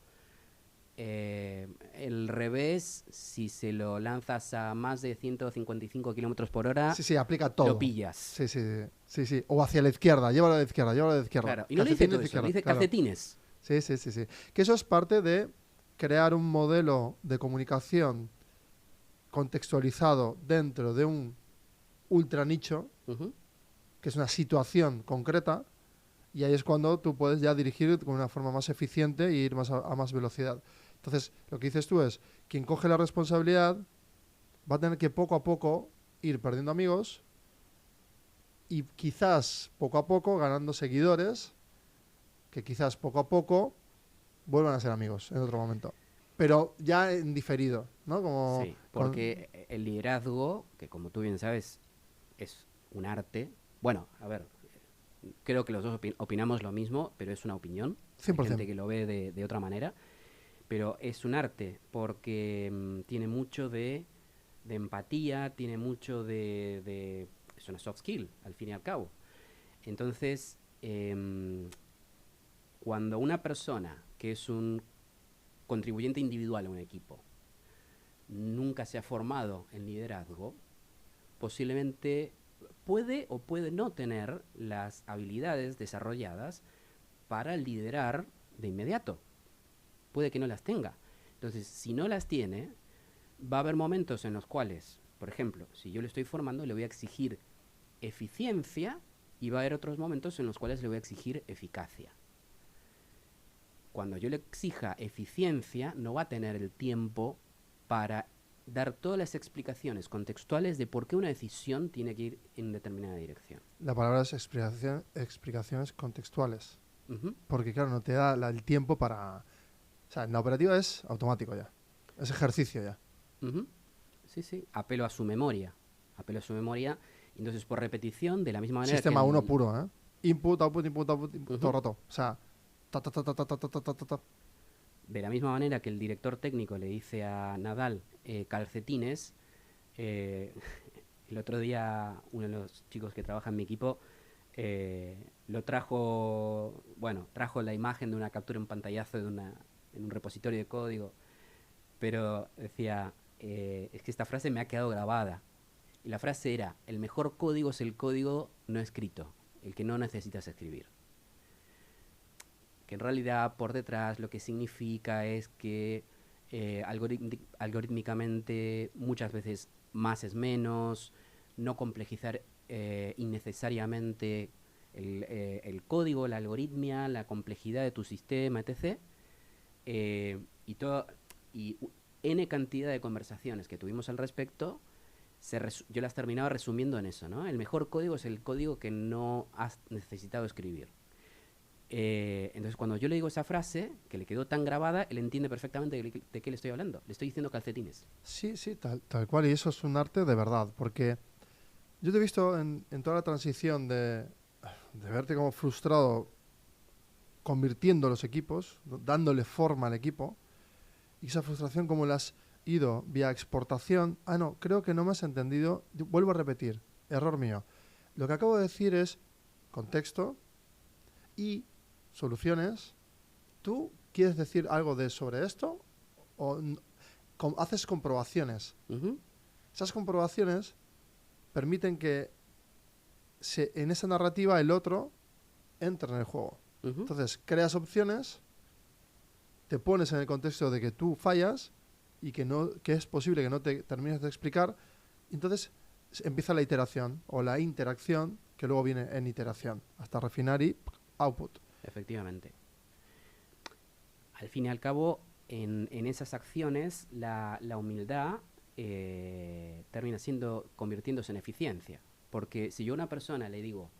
S2: el revés, si se lo lanzas a más de 155 kilómetros por hora,
S1: Sí, sí, aplica todo.
S2: lo pillas.
S1: Sí, sí, sí, sí. O hacia la izquierda, llévalo a la izquierda, llévalo a la izquierda.
S2: Claro, y no le dice todo eso,
S1: izquierda,
S2: le dice
S1: claro.
S2: calcetines.
S1: Sí, sí, sí, sí. Que eso es parte de crear un modelo de comunicación contextualizado dentro de un ultra nicho,
S2: Ujú.
S1: que es una situación concreta, y ahí es cuando tú puedes ya dirigir con una forma más eficiente e ir más a más velocidad. Entonces, lo que dices tú es, quien coge la responsabilidad va a tener que poco a poco ir perdiendo amigos y quizás poco a poco ganando seguidores, que quizás poco a poco vuelvan a ser amigos en otro momento. Pero ya en diferido, ¿no? Como
S2: Sí, porque el liderazgo, que como tú bien sabes, es un arte. Bueno, a ver, creo que los dos opinamos lo mismo, pero es una opinión. Hay
S1: 100%.
S2: gente que lo ve de otra manera. Pero es un arte porque tiene mucho de empatía, tiene mucho es una soft skill, al fin y al cabo. Entonces, cuando una persona que es un contribuyente individual a un equipo nunca se ha formado en liderazgo, posiblemente puede o puede no tener las habilidades desarrolladas para liderar de inmediato. Puede que no las tenga. Entonces, si no las tiene, va a haber momentos en los cuales, por ejemplo, si yo le estoy formando, le voy a exigir eficiencia y va a haber otros momentos en los cuales le voy a exigir eficacia. Cuando yo le exija eficiencia, no va a tener el tiempo para dar todas las explicaciones contextuales de por qué una decisión tiene que ir en determinada dirección.
S1: La palabra es explicaciones contextuales.
S2: Uh-huh.
S1: Porque, claro, no te da el tiempo para... O sea, en la operativa es automático ya. Es ejercicio ya.
S2: Uh-huh. Sí, sí. Apelo a su memoria. Apelo a su memoria. Entonces, por repetición, de la misma manera
S1: Sistema
S2: que
S1: 1 puro, ¿eh? Input, output, input, output, input, todo el
S2: Uh-huh.
S1: rato. O sea, ta, ta, ta, ta, ta, ta, ta, ta, ta, ta.
S2: De la misma manera que el director técnico le dice a Nadal calcetines, eh, el otro día uno de los chicos que trabaja en mi equipo lo trajo, bueno, trajo la imagen de una captura en pantallazo en un repositorio de código, pero decía, es que esta frase me ha quedado grabada. Y la frase era, el mejor código es el código no escrito, el que no necesitas escribir. Que en realidad por detrás lo que significa es que algorítmicamente muchas veces más es menos, no complejizar innecesariamente el código, la algoritmia, la complejidad de tu sistema, etc. Y N cantidad de conversaciones que tuvimos al respecto, yo las terminaba resumiendo en eso, ¿no? El mejor código es el código que no has necesitado escribir. Entonces cuando yo le digo esa frase, que le quedó tan grabada, él entiende perfectamente de qué le estoy hablando. Le estoy diciendo calcetines.
S1: Sí, sí, tal cual. Y eso es un arte de verdad. Porque yo te he visto en toda la transición de verte como frustrado convirtiendo los equipos, dándole forma al equipo. Y esa frustración, como la has ido vía exportación. Ah, no, creo que no me has entendido. Vuelvo a repetir, error mío. Lo que acabo de decir es contexto y soluciones. ¿Tú quieres decir algo sobre esto? ¿O haces comprobaciones?
S2: Uh-huh.
S1: Esas comprobaciones permiten que en esa narrativa el otro entre en el juego.
S2: Uh-huh.
S1: Entonces, creas opciones, te pones en el contexto de que tú fallas y que es posible que no te termines de explicar. Entonces empieza la iteración o la interacción, que luego viene en iteración, hasta refinar y output.
S2: Efectivamente. Al fin y al cabo, en esas acciones, la humildad termina convirtiéndose en eficiencia. Porque si yo a una persona le digo,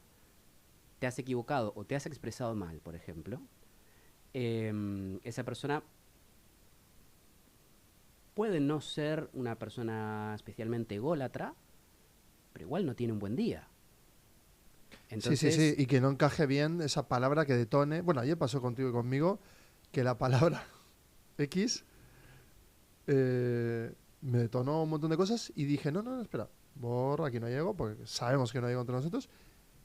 S2: te has equivocado o te has expresado mal, por ejemplo, esa persona puede no ser una persona especialmente ególatra, pero igual no tiene un buen día. Entonces,
S1: Sí, y que no encaje bien esa palabra que detone. Bueno, ayer pasó contigo y conmigo que la palabra X me detonó un montón de cosas y dije, no, espera, borra, aquí no llego, porque sabemos que no llego entre nosotros.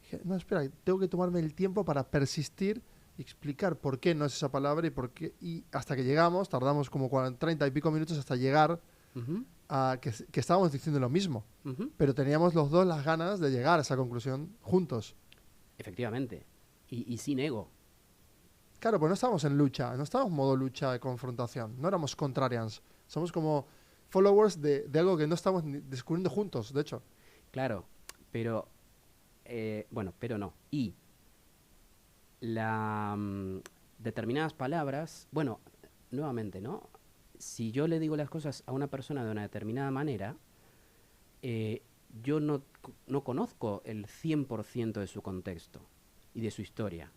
S1: Dije, no, espera, tengo que tomarme el tiempo para persistir y explicar por qué no es esa palabra y por qué. Y hasta que llegamos, tardamos como 30 y pico minutos hasta llegar
S2: Ujú,
S1: a que estábamos diciendo lo mismo.
S2: ujú.
S1: Pero teníamos los dos las ganas de llegar a esa conclusión juntos.
S2: Efectivamente. Y sin ego.
S1: Claro, pues no estábamos en lucha, no estábamos en modo lucha de confrontación, no éramos contrarians. Somos como followers de algo que no estamos descubriendo juntos, de hecho.
S2: Claro, pero, bueno, pero no. Y la, determinadas palabras, bueno, nuevamente, ¿no? Si yo le digo las cosas a una persona de una determinada manera, eh, yo no conozco el 100% de su contexto y de su historia.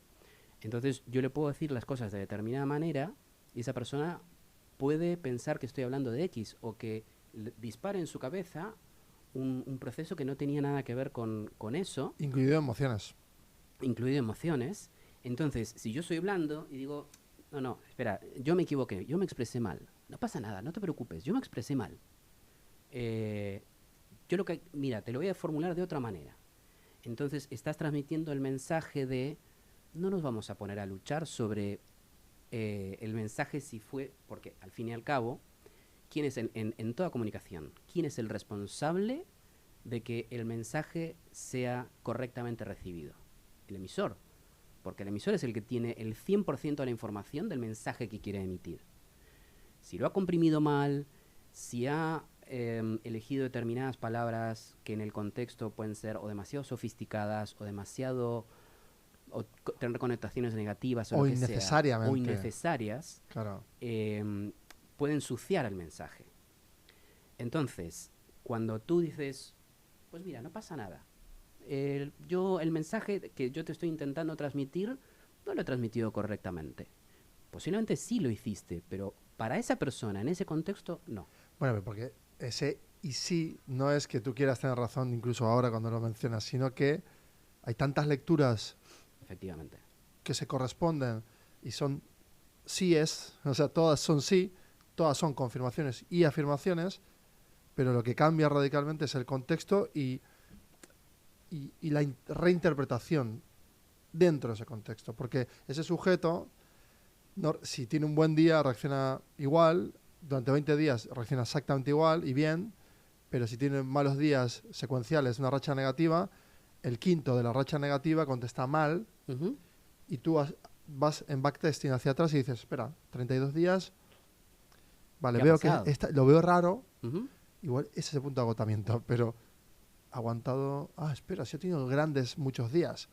S2: Entonces yo le puedo decir las cosas de determinada manera y esa persona puede pensar que estoy hablando de X o que dispare en su cabeza un proceso que no tenía nada que ver con eso,
S1: Incluido emociones.
S2: incluido emociones. Entonces, si yo soy blando y digo, no, espera, yo me equivoqué, yo me expresé mal, no pasa nada, no te preocupes, yo me expresé mal. Eh, mira, te lo voy a formular de otra manera. Entonces, estás transmitiendo el mensaje de, no nos vamos a poner a luchar sobre el mensaje si fue, porque al fin y al cabo, ¿quién es en toda comunicación? ¿Quién es el responsable de que el mensaje sea correctamente recibido? El emisor. Porque el emisor es el que tiene el 100% de la información del mensaje que quiere emitir. Si lo ha comprimido mal, si ha elegido determinadas palabras que en el contexto pueden ser o demasiado sofisticadas o demasiado tener connotaciones negativas o
S1: O
S2: lo que sea, o
S1: innecesariamente.
S2: innecesarias,
S1: Claro.
S2: pueden ensuciar el mensaje. Entonces, cuando tú dices, pues mira, no pasa nada. El mensaje que yo te estoy intentando transmitir no lo he transmitido correctamente. Posiblemente sí lo hiciste, pero para esa persona, en ese contexto, no.
S1: Bueno, porque ese y sí no es que tú quieras tener razón incluso ahora cuando lo mencionas, sino que hay tantas lecturas
S2: Efectivamente.
S1: que se corresponden y son síes, o sea, todas son sí, todas son confirmaciones y afirmaciones, pero lo que cambia radicalmente es el contexto y la reinterpretación dentro de ese contexto, porque ese sujeto, si tiene un buen día, reacciona igual, durante 20 días reacciona exactamente igual y bien, pero si tiene malos días secuenciales, una racha negativa, el quinto de la racha negativa contesta mal
S2: Ujú.
S1: y tú vas en backtesting hacia atrás y dices, espera, 32 días, vale,
S2: ¿Qué ha
S1: veo que
S2: pasado?
S1: lo veo raro,
S2: Ujú.
S1: igual ese es el punto de agotamiento, pero aguantado, espera, si he tenido muchos días.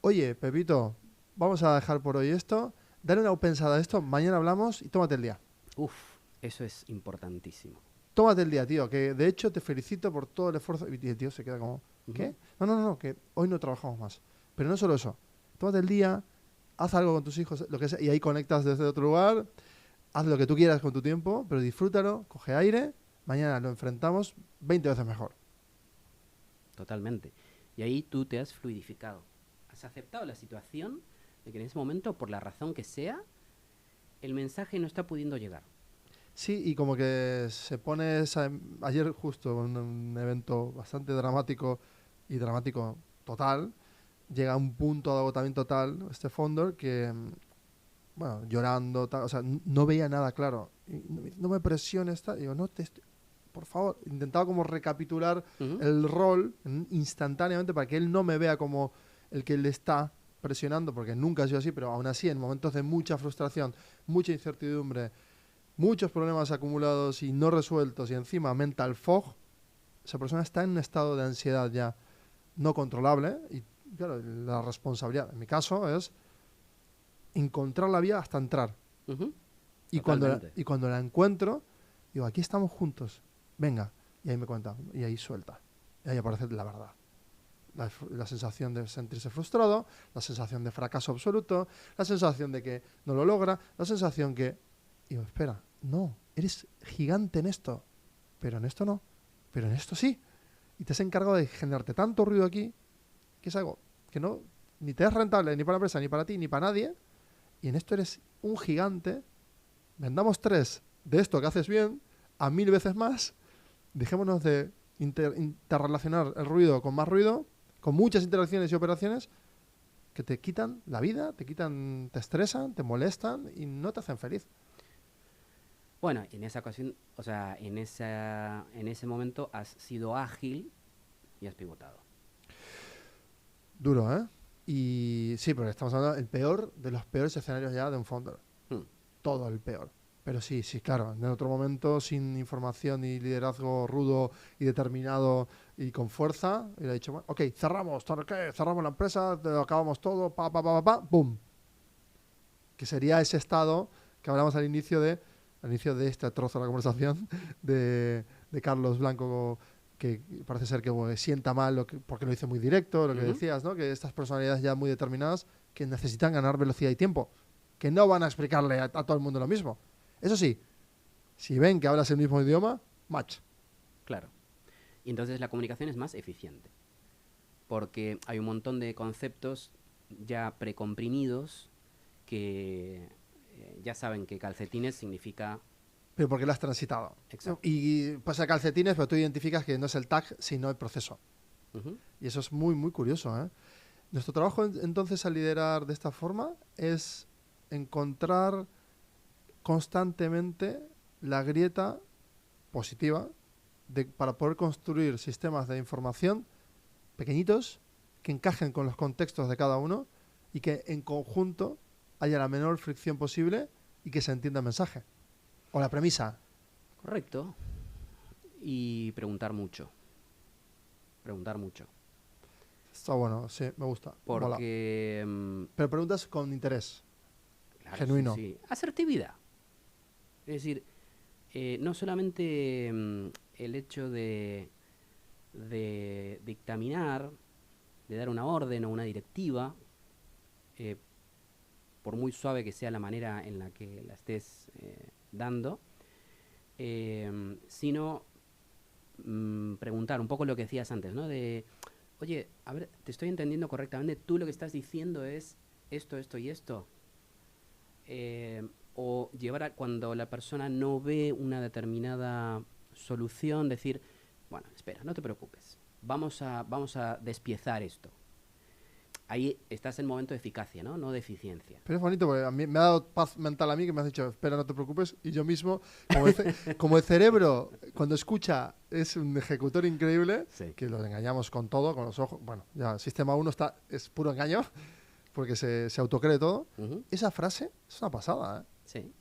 S1: Oye, Pepito, vamos a dejar por hoy esto, dale una pensada a esto, mañana hablamos y tómate el día.
S2: Uf, eso es importantísimo.
S1: Tómate el día, tío, que de hecho te felicito por todo el esfuerzo. Y el tío se queda como, ¿qué?
S2: Ujú.
S1: No, que hoy no trabajamos más. Pero no solo eso, tómate el día, haz algo con tus hijos, lo que sea, y ahí conectas desde otro lugar, haz lo que tú quieras con tu tiempo, pero disfrútalo, coge aire, mañana lo enfrentamos 20 veces mejor.
S2: Totalmente. Y ahí tú te has fluidificado. Has aceptado la situación de que en ese momento, por la razón que sea, el mensaje no está pudiendo llegar.
S1: Sí, y como que se pone ayer justo en un evento bastante dramático y dramático total, llega a un punto de agotamiento total este Founder que, bueno, llorando, tal, o sea, no veía nada claro. Y no me presiones, tal. Digo, no por favor, intentaba como recapitular
S2: Ujú.
S1: el rol instantáneamente para que él no me vea como el que le está presionando, porque nunca ha sido así, pero aún así, en momentos de mucha frustración, mucha incertidumbre, muchos problemas acumulados y no resueltos y encima mental fog, esa persona está en un estado de ansiedad ya no controlable y claro, la responsabilidad en mi caso es encontrar la vía hasta entrar
S2: Ujú.
S1: y
S2: Totalmente.
S1: cuando la encuentro digo, aquí estamos juntos, venga, y ahí me cuenta y ahí suelta y ahí aparece la verdad, la sensación de sentirse frustrado, la sensación de fracaso absoluto, la sensación de que no lo logra, la sensación que digo, espera, no, eres gigante en esto, pero en esto no, pero en esto sí. Y te has encargado de generarte tanto ruido aquí que es algo que no ni te es rentable ni para la empresa, ni para ti, ni para nadie. Y en esto eres un gigante. Vendamos 3 de esto que haces bien a 1000 veces más. Dejémonos de interrelacionar el ruido con más ruido, con muchas interacciones y operaciones que te quitan la vida, te estresan, te molestan y no te hacen feliz.
S2: Bueno, en esa ocasión, o sea, en ese momento has sido ágil y has pivotado.
S1: Duro, ¿eh? Y sí, porque estamos hablando del peor de los peores escenarios ya de un founder.
S2: Hmm.
S1: Todo el peor. Pero sí, claro, en otro momento, sin información y liderazgo rudo y determinado y con fuerza, hubiera dicho, bueno, ok, cerramos, ¿qué? Cerramos la empresa, acabamos todo, ¡pum! Que sería ese estado que hablamos al inicio de este trozo de la conversación de Carlos Blanco, que parece ser que sienta mal porque lo dice muy directo, lo que decías, ¿no? Que estas personalidades ya muy determinadas que necesitan ganar velocidad y tiempo, que no van a explicarle a todo el mundo lo mismo. Eso sí, si ven que hablas el mismo idioma, match.
S2: Claro. Y entonces la comunicación es más eficiente. Porque hay un montón de conceptos ya precomprimidos que ya saben que calcetines significa...
S1: Pero porque lo has transitado.
S2: Exacto.
S1: Y pasa calcetines, pero tú identificas que no es el tag, sino el proceso.
S2: Uh-huh.
S1: Y eso es muy, muy curioso, ¿eh? Nuestro trabajo entonces al liderar de esta forma es encontrar constantemente la grieta positiva para poder construir sistemas de información pequeñitos que encajen con los contextos de cada uno y que en conjunto haya la menor fricción posible y que se entienda el mensaje o la premisa.
S2: Correcto. Y preguntar mucho. Preguntar mucho.
S1: Está bueno, sí, me gusta.
S2: Porque...
S1: pero preguntas con interés.
S2: Claro,
S1: genuino.
S2: Sí. Asertividad. Es decir, no solamente el hecho de dictaminar, de dar una orden o una directiva, por muy suave que sea la manera en la que la estés dando, sino preguntar un poco lo que decías antes, ¿no? De, oye, a ver, ¿te estoy entendiendo correctamente? ¿Tú lo que estás diciendo es esto, esto y esto? O llevar cuando la persona no ve una determinada solución, decir, bueno, espera, no te preocupes, vamos a despiezar esto. Ahí estás en momento de eficacia, ¿no? No de eficiencia.
S1: Pero es bonito porque a mí me ha dado paz mental a mí que me has dicho, espera, no te preocupes, y yo mismo, como el cerebro, cuando escucha, es un ejecutor increíble,
S2: Sí.
S1: que lo engañamos con todo, con los ojos. Bueno, ya, Sistema 1 es puro engaño, porque se autocree todo.
S2: Uh-huh.
S1: Esa frase es una pasada, ¿eh?
S2: Sí.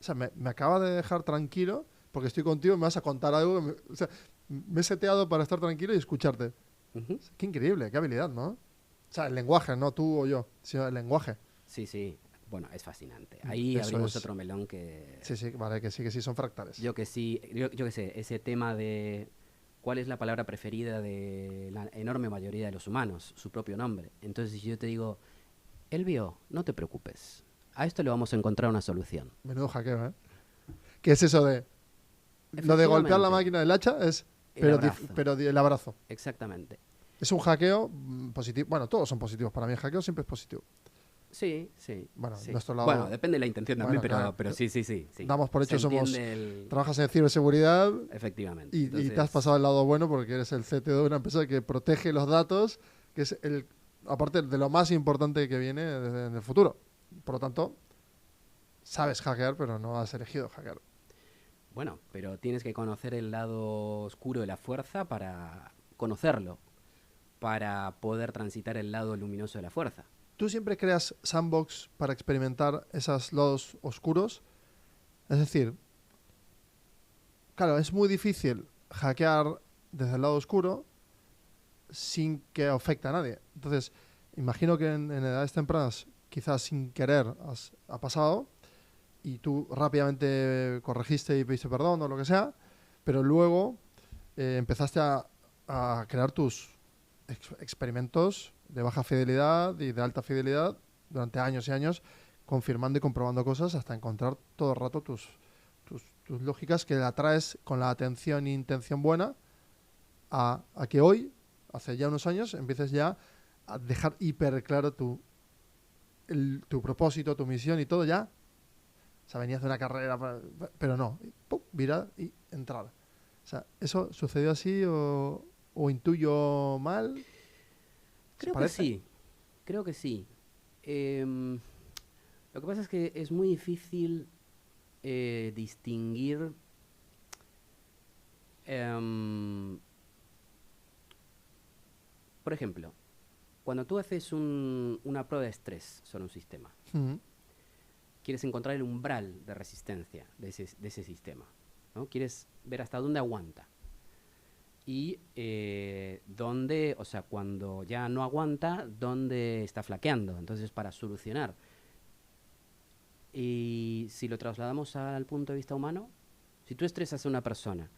S1: O sea, me acaba de dejar tranquilo porque estoy contigo y me vas a contar algo. O sea, me he seteado para estar tranquilo y escucharte.
S2: Uh-huh.
S1: Qué increíble, qué habilidad, ¿no? O sea, el lenguaje, no tú o yo, sino el lenguaje.
S2: Sí. Bueno, es fascinante. Ahí
S1: Eso
S2: abrimos
S1: es.
S2: otro melón que...
S1: Sí, vale, que sí, son fractales.
S2: Yo que sí, yo que sé, ese tema de cuál es la palabra preferida de la enorme mayoría de los humanos, su propio nombre. Entonces, si yo te digo, Elvio, no te preocupes, a esto le vamos a encontrar una solución.
S1: Menudo hackeo, ¿eh? ¿Qué es eso de...? Lo de golpear la máquina del hacha es... Pero el abrazo.
S2: Exactamente.
S1: Es un hackeo positivo. Bueno, todos son positivos. Para mí el hackeo siempre es positivo.
S2: Sí.
S1: Bueno,
S2: sí.
S1: nuestro lado...
S2: Bueno, depende de la intención también,
S1: Bueno,
S2: pero sí.
S1: Damos por hecho,
S2: somos...
S1: Trabajas en ciberseguridad...
S2: Efectivamente.
S1: Y te has pasado al lado bueno porque eres el CTO de una empresa que protege los datos, que es aparte de lo más importante que viene en el futuro. Por lo tanto, sabes hackear, pero no has elegido hackear.
S2: Bueno, pero tienes que conocer el lado oscuro de la fuerza para conocerlo, para poder transitar el lado luminoso de la fuerza.
S1: ¿Tú siempre creas sandbox para experimentar esos lados oscuros? Es decir, claro, es muy difícil hackear desde el lado oscuro sin que afecte a nadie. Entonces, imagino que en edades tempranas, quizás sin querer, ha pasado y tú rápidamente corregiste y pediste perdón o lo que sea, pero luego empezaste a crear tus experimentos de baja fidelidad y de alta fidelidad durante años y años, confirmando y comprobando cosas hasta encontrar todo el rato tus lógicas que la traes con la atención e intención buena a que hoy, hace ya unos años, empieces ya a dejar hiper claro tu propósito, tu misión y todo ya. O sea, venías de una carrera, pero no. Pum, mira, y entrar. O sea, ¿eso sucedió así o intuyo mal? ¿Se
S2: Creo que
S1: parece?
S2: sí, creo que sí. Em, lo que pasa es que es muy difícil distinguir em, por ejemplo, cuando tú haces una prueba de estrés sobre un sistema,
S1: Mm,
S2: quieres encontrar el umbral de resistencia de ese sistema, ¿no? Quieres ver hasta dónde aguanta y dónde, o sea, cuando ya no aguanta, dónde está flaqueando. Entonces, para solucionar. Y si lo trasladamos al punto de vista humano, si tú estresas a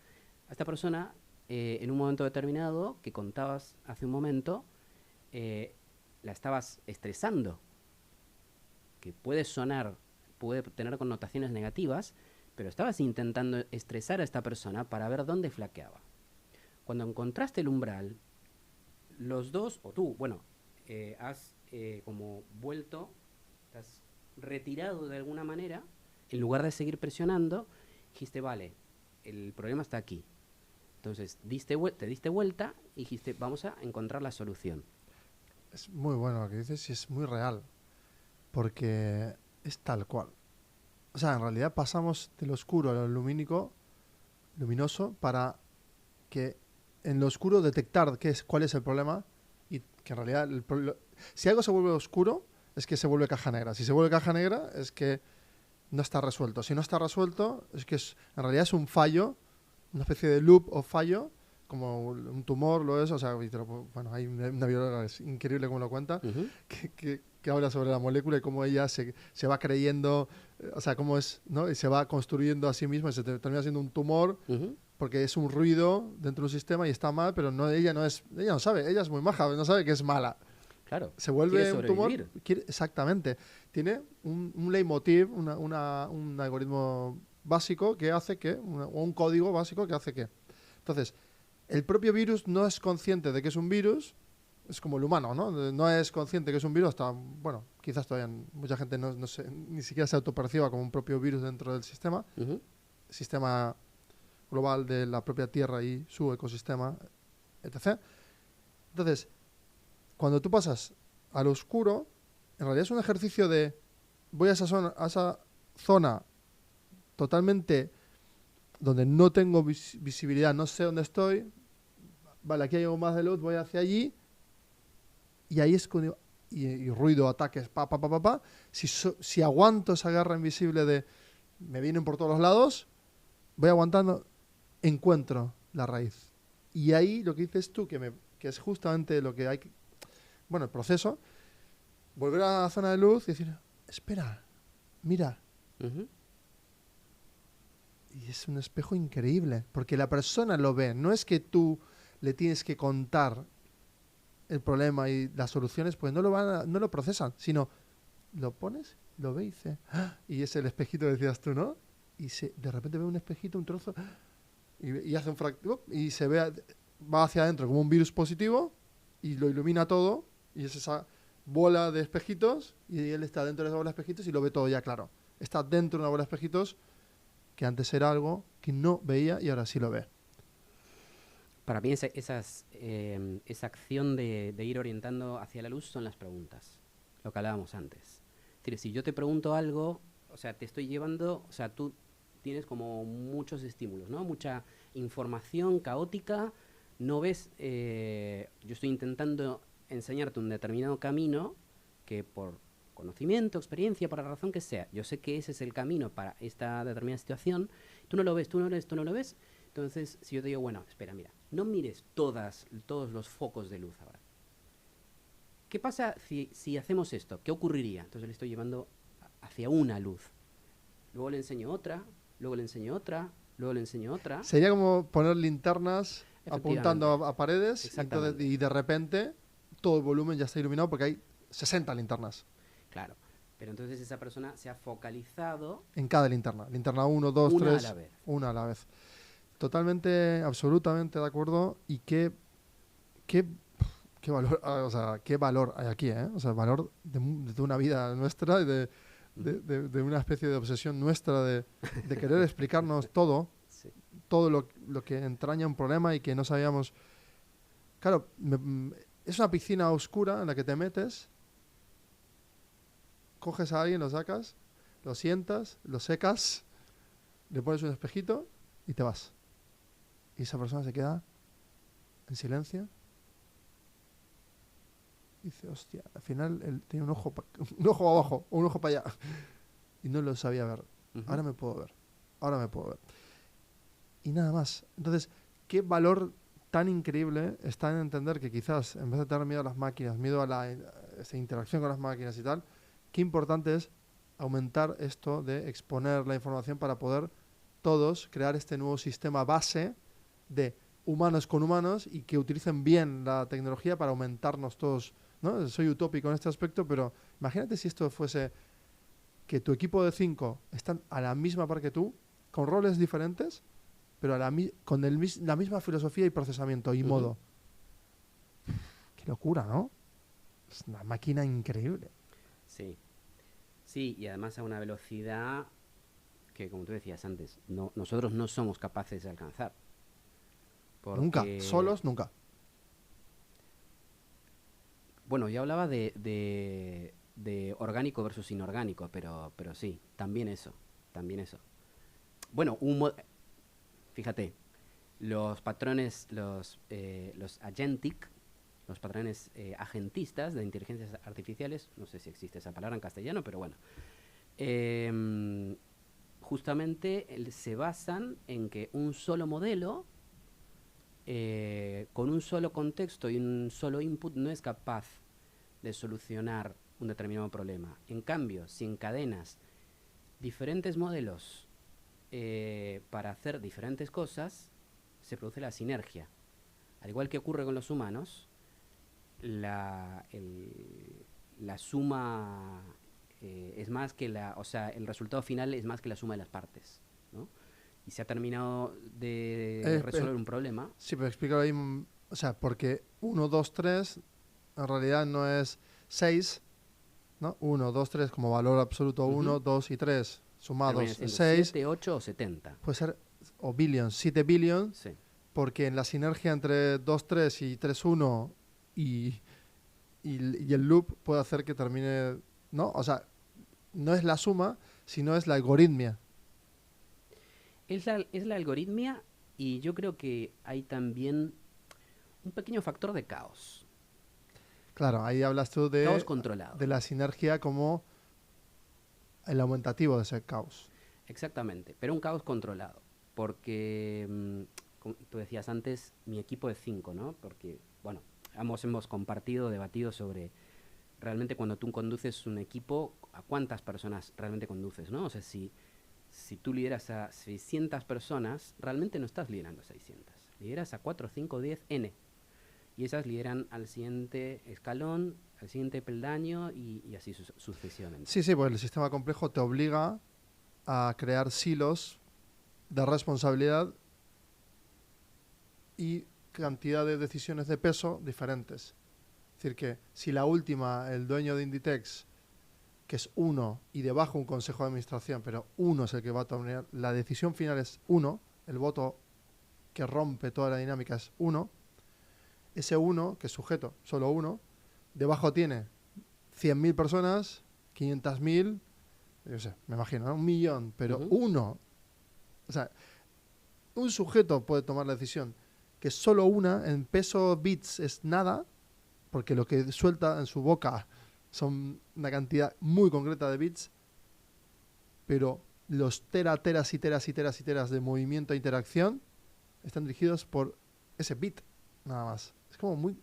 S2: esta persona en un momento determinado que contabas hace un momento, eh, la estabas estresando, que puede sonar, puede tener connotaciones negativas, pero estabas intentando estresar a esta persona para ver dónde flaqueaba. Cuando encontraste el umbral, los dos, o tú, bueno, has como vuelto, te has retirado de alguna manera, en lugar de seguir presionando, dijiste, vale, el problema está aquí. Entonces, te diste vuelta y dijiste, vamos a encontrar la solución.
S1: es muy bueno lo que dices y es muy real, porque es tal cual. O sea, en realidad pasamos de lo oscuro a lo luminoso, para que en lo oscuro detectar cuál es el problema y que en realidad si algo se vuelve oscuro es que se vuelve caja negra. Si se vuelve caja negra es que no está resuelto. Si no está resuelto es que en realidad es un fallo, una especie de loop o fallo, como un tumor lo es. O sea, bueno, hay una bióloga, es increíble cómo lo cuenta,
S2: Ujú,
S1: que habla sobre la molécula y cómo ella se va creyendo, o sea, cómo es, ¿no? Y se va construyendo a sí misma y termina siendo un tumor
S2: ujú,
S1: porque es un ruido dentro de un sistema y está mal, pero ella no sabe, ella es muy maja, no sabe que es mala.
S2: claro,
S1: Se
S2: quieres
S1: vuelve un tumor,
S2: sobrevivir.
S1: exactamente. Tiene un leitmotiv, un algoritmo básico que hace que, o un código básico que hace que. Entonces, el propio virus no es consciente de que es un virus, es como el humano, ¿no? No es consciente que es un virus hasta, bueno, quizás todavía mucha gente ni siquiera se autoperciba como un propio virus dentro del
S2: Ujú.
S1: sistema global de la propia Tierra y su ecosistema, etc. Entonces, cuando tú pasas al oscuro, en realidad es un ejercicio de voy a esa zona totalmente donde no tengo visibilidad, no sé dónde estoy, vale, aquí hay algo más de luz, voy hacia allí y ahí es cuando y ruido, ataques, pa. Si aguanto esa guerra invisible de me vienen por todos los lados, voy aguantando, encuentro la raíz. Y ahí lo que dices tú, que es justamente lo que hay que, bueno, el proceso, volver a la zona de luz y decir, espera, mira.
S2: Ujú.
S1: Y es un espejo increíble, porque la persona lo ve. No es que tú le tienes que contar el problema y las soluciones, pues no lo procesan, sino lo pones, lo ve y dice, "Ah", y es el espejito que decías tú, ¿no? Y de repente ve un espejito, un trozo, y hace un fractal, y va hacia adentro como un virus positivo, y lo ilumina todo, y es esa bola de espejitos, y él está dentro de esa bola de espejitos y lo ve todo ya claro. Está dentro de una bola de espejitos que antes era algo que no veía y ahora sí lo ve.
S2: Para mí esa acción de ir orientando hacia la luz son las preguntas, lo que hablábamos antes. Es decir, si yo te pregunto algo, o sea, te estoy llevando, o sea, tú tienes como muchos estímulos, ¿no? Mucha información caótica, no ves, yo estoy intentando enseñarte un determinado camino que por conocimiento, experiencia, por la razón que sea, yo sé que ese es el camino para esta determinada situación, tú no lo ves, tú no lo ves, tú no lo ves. Entonces, si yo te digo, bueno, espera, mira, no mires todos los focos de luz ahora. ¿Qué pasa si hacemos esto? ¿Qué ocurriría? Entonces le estoy llevando hacia una luz. Luego le enseño otra, luego le enseño otra, luego le enseño otra.
S1: Sería como poner linternas apuntando
S2: Efectivamente,
S1: a paredes
S2: exactamente,
S1: y de repente todo el volumen ya está iluminado porque hay 60 linternas
S2: claro. Pero entonces esa persona se ha focalizado
S1: en cada linterna. Linterna uno, 2,
S2: una a la
S1: 3,
S2: vez.
S1: una a la vez. Totalmente, absolutamente de acuerdo. Y qué, qué valor, o sea, qué valor hay aquí, ¿eh? O sea, el valor de una vida nuestra y
S2: Ujú.
S1: de una especie de obsesión nuestra de querer explicarnos todo.
S2: sí.
S1: todo lo que entraña un problema y que no sabíamos. Claro, es una piscina oscura en la que te metes, coges a alguien, lo sacas, lo sientas, lo secas, le pones un espejito y te vas. Y esa persona se queda en silencio. Y dice, hostia, al final él tiene un ojo, un ojo abajo o un ojo para allá. Y no lo sabía ver.
S2: Ujú.
S1: Ahora me puedo ver. Ahora me puedo ver. Y nada más. Entonces, qué valor tan increíble está en entender que quizás, en vez de tener miedo a las máquinas, miedo a la esa interacción con las máquinas y tal, qué importante es aumentar esto de exponer la información para poder todos crear este nuevo sistema base de humanos con humanos y que utilicen bien la tecnología para aumentarnos todos, ¿no? Soy utópico en este aspecto, pero imagínate si esto fuese que tu equipo de 5 están a la misma par que tú, con roles diferentes, pero con la misma filosofía y procesamiento y
S2: Ujú.
S1: modo. Qué locura, ¿no? Es una máquina increíble.
S2: Sí. Sí, y además a una velocidad que, como tú decías antes, nosotros no somos capaces de alcanzar.
S1: Nunca,
S2: Porque,
S1: solos, nunca.
S2: bueno, yo hablaba de orgánico versus inorgánico, pero sí, también eso, también eso. Bueno, fíjate, los patrones, los agentic, los patrones agentistas de inteligencias artificiales, no sé si existe esa palabra en castellano, pero bueno, em, justamente se basan en que un solo modelo, con un solo contexto y un solo input, no es capaz de solucionar un determinado problema. En cambio, si encadenas diferentes modelos para hacer diferentes cosas, se produce la sinergia. Al igual que ocurre con los humanos, la suma es más que o sea, el resultado final es más que la suma de las partes, ¿no? Y se ha terminado de
S1: Eh, eh,
S2: resolver un problema.
S1: sí, pero explícalo ahí. O sea, porque 1, 2, 3 en realidad no es 6, ¿no? 1, 2, 3 como valor absoluto,
S2: Ujú.
S1: 1, 2 y 3
S2: Termina
S1: sumados es
S2: siendo
S1: 6.
S2: 7, 8 o 70.
S1: Puede ser, o billions, 7 billions,
S2: Sí.
S1: porque en la sinergia entre 2, 3 y 3, 1 y, y el loop puede hacer que termine, ¿no? O sea, no es la suma, sino es la algoritmia.
S2: Es la algoritmia y yo creo que hay también un pequeño factor de caos.
S1: Claro, ahí hablas tú
S2: Caos
S1: de
S2: controlado.
S1: la sinergia como el aumentativo de ese caos.
S2: Exactamente, pero un caos controlado. Porque, como tú decías antes, mi equipo de 5, ¿no? Porque, bueno, ambos hemos compartido, debatido sobre realmente cuando tú conduces un equipo, a cuántas personas realmente conduces, ¿no? O sea, si tú lideras a 600 personas, realmente no estás liderando a 600. Lideras a 4, 5, 10, N. Y esas lideran al siguiente escalón, al siguiente peldaño y así sucesivamente.
S1: Sí, sí, pues el sistema complejo te obliga a crear silos de responsabilidad y cantidad de decisiones de peso diferentes. Es decir, que si la última, el dueño de Inditex, que es uno, y debajo un consejo de administración, pero uno es el que va a tomar, la decisión final es uno, el voto que rompe toda la dinámica es uno, ese uno, que es sujeto, solo uno, debajo tiene 100.000 personas, 500.000, yo sé, me imagino, ¿no? 1.000.000, pero
S2: Ujú.
S1: uno, o sea, un sujeto puede tomar la decisión que solo una, en peso bits es nada, porque lo que suelta en su boca son una cantidad muy concreta de bits, pero los teras y teras y teras y teras de movimiento e interacción están dirigidos por ese bit, nada más. Es como muy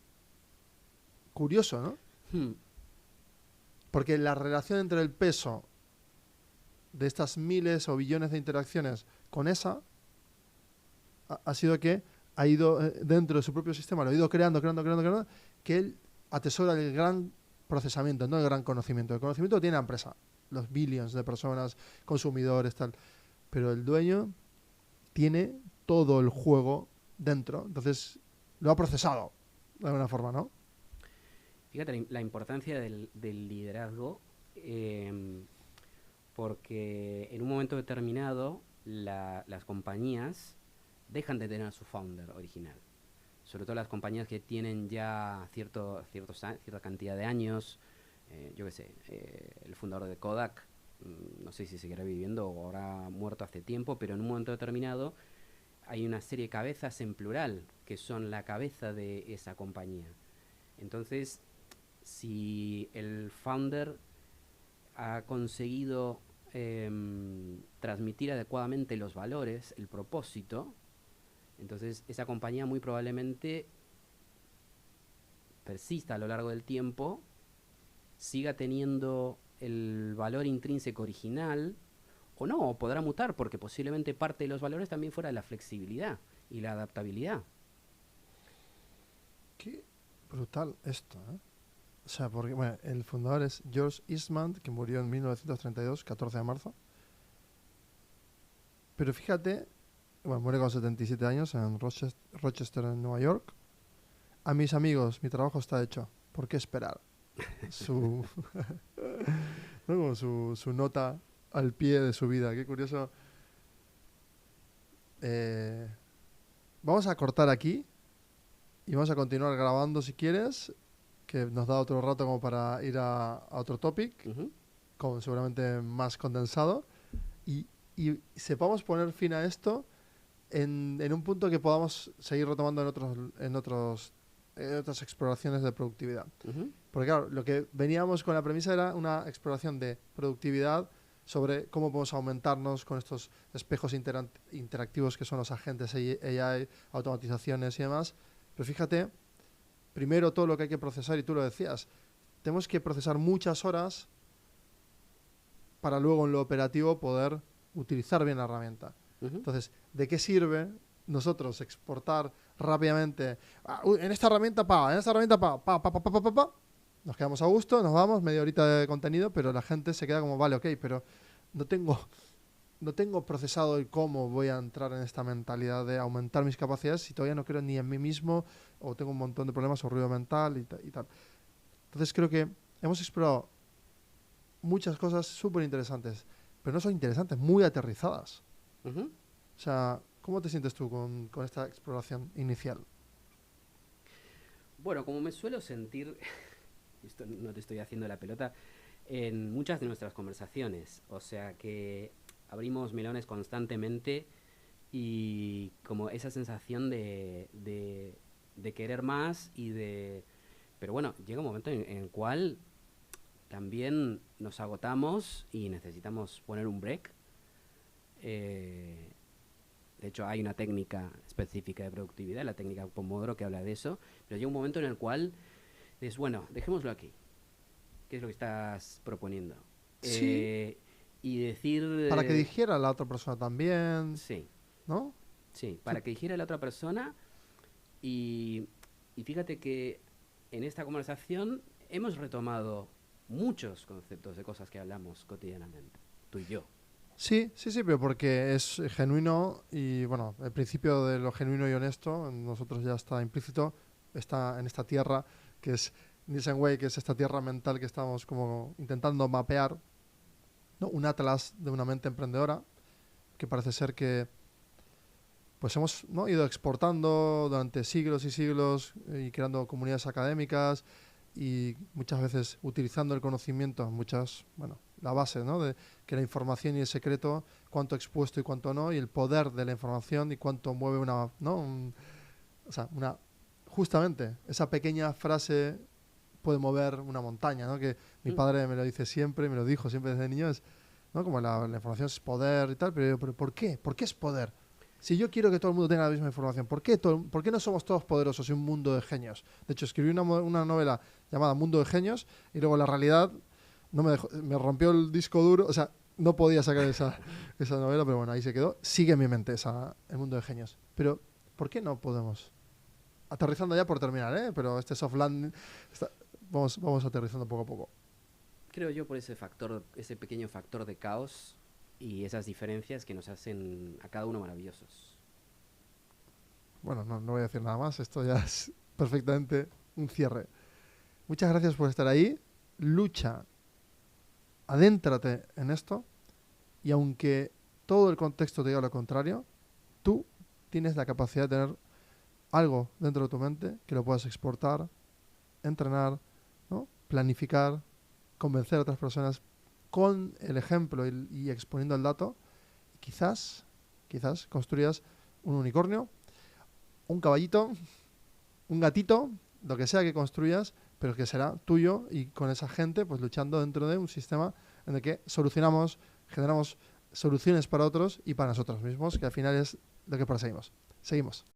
S1: curioso, ¿no?
S2: Hmm.
S1: Porque la relación entre el peso de estas miles o billones de interacciones con esa ha sido que ha ido dentro de su propio sistema, lo ha ido creando, que él atesora el gran procesamiento, no el gran conocimiento. El conocimiento lo tiene la empresa, los billions de personas, consumidores, tal. Pero el dueño tiene todo el juego dentro, entonces lo ha procesado de alguna forma, ¿no?
S2: Fíjate la importancia del liderazgo, porque en un momento determinado las compañías dejan de tener a su founder original. Sobre todo las compañías que tienen ya cierta cantidad de años. Yo qué sé, el fundador de Kodak, no sé si seguirá viviendo o habrá muerto hace tiempo, pero en un momento determinado hay una serie de cabezas en plural que son la cabeza de esa compañía. Entonces, si el founder ha conseguido transmitir adecuadamente los valores, el propósito, entonces esa compañía muy probablemente persista a lo largo del tiempo, siga teniendo el valor intrínseco original, o no, o podrá mutar, porque posiblemente parte de los valores también fuera la flexibilidad y la adaptabilidad.
S1: Qué brutal esto, ¿eh? O sea, porque bueno, el fundador es George Eastman, que murió en 1932, 14 de marzo. Pero fíjate, bueno, muere con 77 años en Rochester, en Nueva York. A mis amigos, mi trabajo está hecho. ¿Por qué esperar? Su, ¿no? Como su nota al pie de su vida. Qué curioso. Eh, Vamos a cortar aquí y vamos a continuar grabando si quieres, que nos da otro rato como para ir a otro topic, con seguramente más condensado, y sepamos poner fin a esto en un punto que podamos seguir retomando en otras exploraciones de productividad. Porque claro, lo que veníamos con la premisa era una exploración de productividad sobre cómo podemos aumentarnos con estos espejos interactivos que son los agentes AI, automatizaciones y demás. Pero fíjate, primero todo lo que hay que procesar, y tú lo decías, tenemos que procesar muchas horas para luego en lo operativo poder utilizar bien la herramienta. Entonces, ¿de qué sirve nosotros exportar rápidamente? En esta herramienta, en esta herramienta, nos quedamos a gusto, nos vamos, media horita de contenido, pero la gente se queda como, vale, ok, pero no tengo procesado el cómo voy a entrar en esta mentalidad de aumentar mis capacidades si todavía no creo ni en mí mismo, o tengo un montón de problemas o ruido mental y tal. Entonces creo que hemos explorado muchas cosas súper interesantes, pero no son interesantes, muy aterrizadas. O sea, ¿cómo te sientes tú con esta exploración inicial?
S2: Bueno, como me suelo sentir, esto no te estoy haciendo la pelota, en muchas de nuestras conversaciones. O sea que abrimos melones constantemente y como esa sensación de querer más y de... Pero bueno, llega un momento en el cual también nos agotamos y necesitamos poner un break. De hecho, hay una técnica específica de productividad, la técnica Pomodoro, que habla de eso. Pero llega un momento en el cual dices, bueno, dejémoslo aquí. ¿Qué es lo que estás proponiendo?
S1: Sí.
S2: Y decir...
S1: Para que dijera la otra persona también,
S2: Sí,
S1: ¿no?
S2: sí, para que dijera la otra persona. Y fíjate que en esta conversación hemos retomado muchos conceptos de cosas que hablamos cotidianamente, tú y yo.
S1: Sí, pero porque es genuino y, bueno, el principio de lo genuino y honesto en nosotros ya está implícito, está en esta tierra que es Nielsen Way, que es esta tierra mental que estamos como intentando mapear, ¿no? Un atlas de una mente emprendedora que parece ser que pues hemos, ¿no?, ido exportando durante siglos y siglos y creando comunidades académicas y muchas veces utilizando el conocimiento, la base, ¿no?, de que la información y el secreto, cuánto expuesto y cuánto no, y el poder de la información y cuánto mueve justamente esa pequeña frase puede mover una montaña, ¿no? Que mi padre me lo dice siempre, me lo dijo siempre desde niño, es, ¿no?, como la información es poder y tal, pero ¿por qué? ¿Por qué es poder? Si yo quiero que todo el mundo tenga la misma información, ¿por qué no somos todos poderosos y un mundo de genios? De hecho, escribí una novela llamada Mundo de Genios y luego la realidad no me dejó, me rompió el disco duro, o sea, no podía sacar esa novela, pero bueno, ahí se quedó. Sigue en mi mente el Mundo de Genios. Pero, ¿por qué no podemos? Aterrizando ya por terminar, ¿eh? Pero este soft landing, vamos aterrizando poco a poco.
S2: Creo yo por ese factor, ese pequeño factor de caos y esas diferencias que nos hacen a cada uno maravillosos.
S1: Bueno, no voy a decir nada más. Esto ya es perfectamente un cierre. Muchas gracias por estar ahí. Lucha, adéntrate en esto. Y aunque todo el contexto te diga lo contrario, tú tienes la capacidad de tener algo dentro de tu mente que lo puedas exportar, entrenar, ¿no? Planificar, convencer a otras personas con el ejemplo y exponiendo el dato. Y quizás construyas un unicornio, un caballito, un gatito, lo que sea que construyas, pero que será tuyo y con esa gente pues luchando dentro de un sistema en el que generamos soluciones para otros y para nosotros mismos, que al final es lo que perseguimos. Seguimos.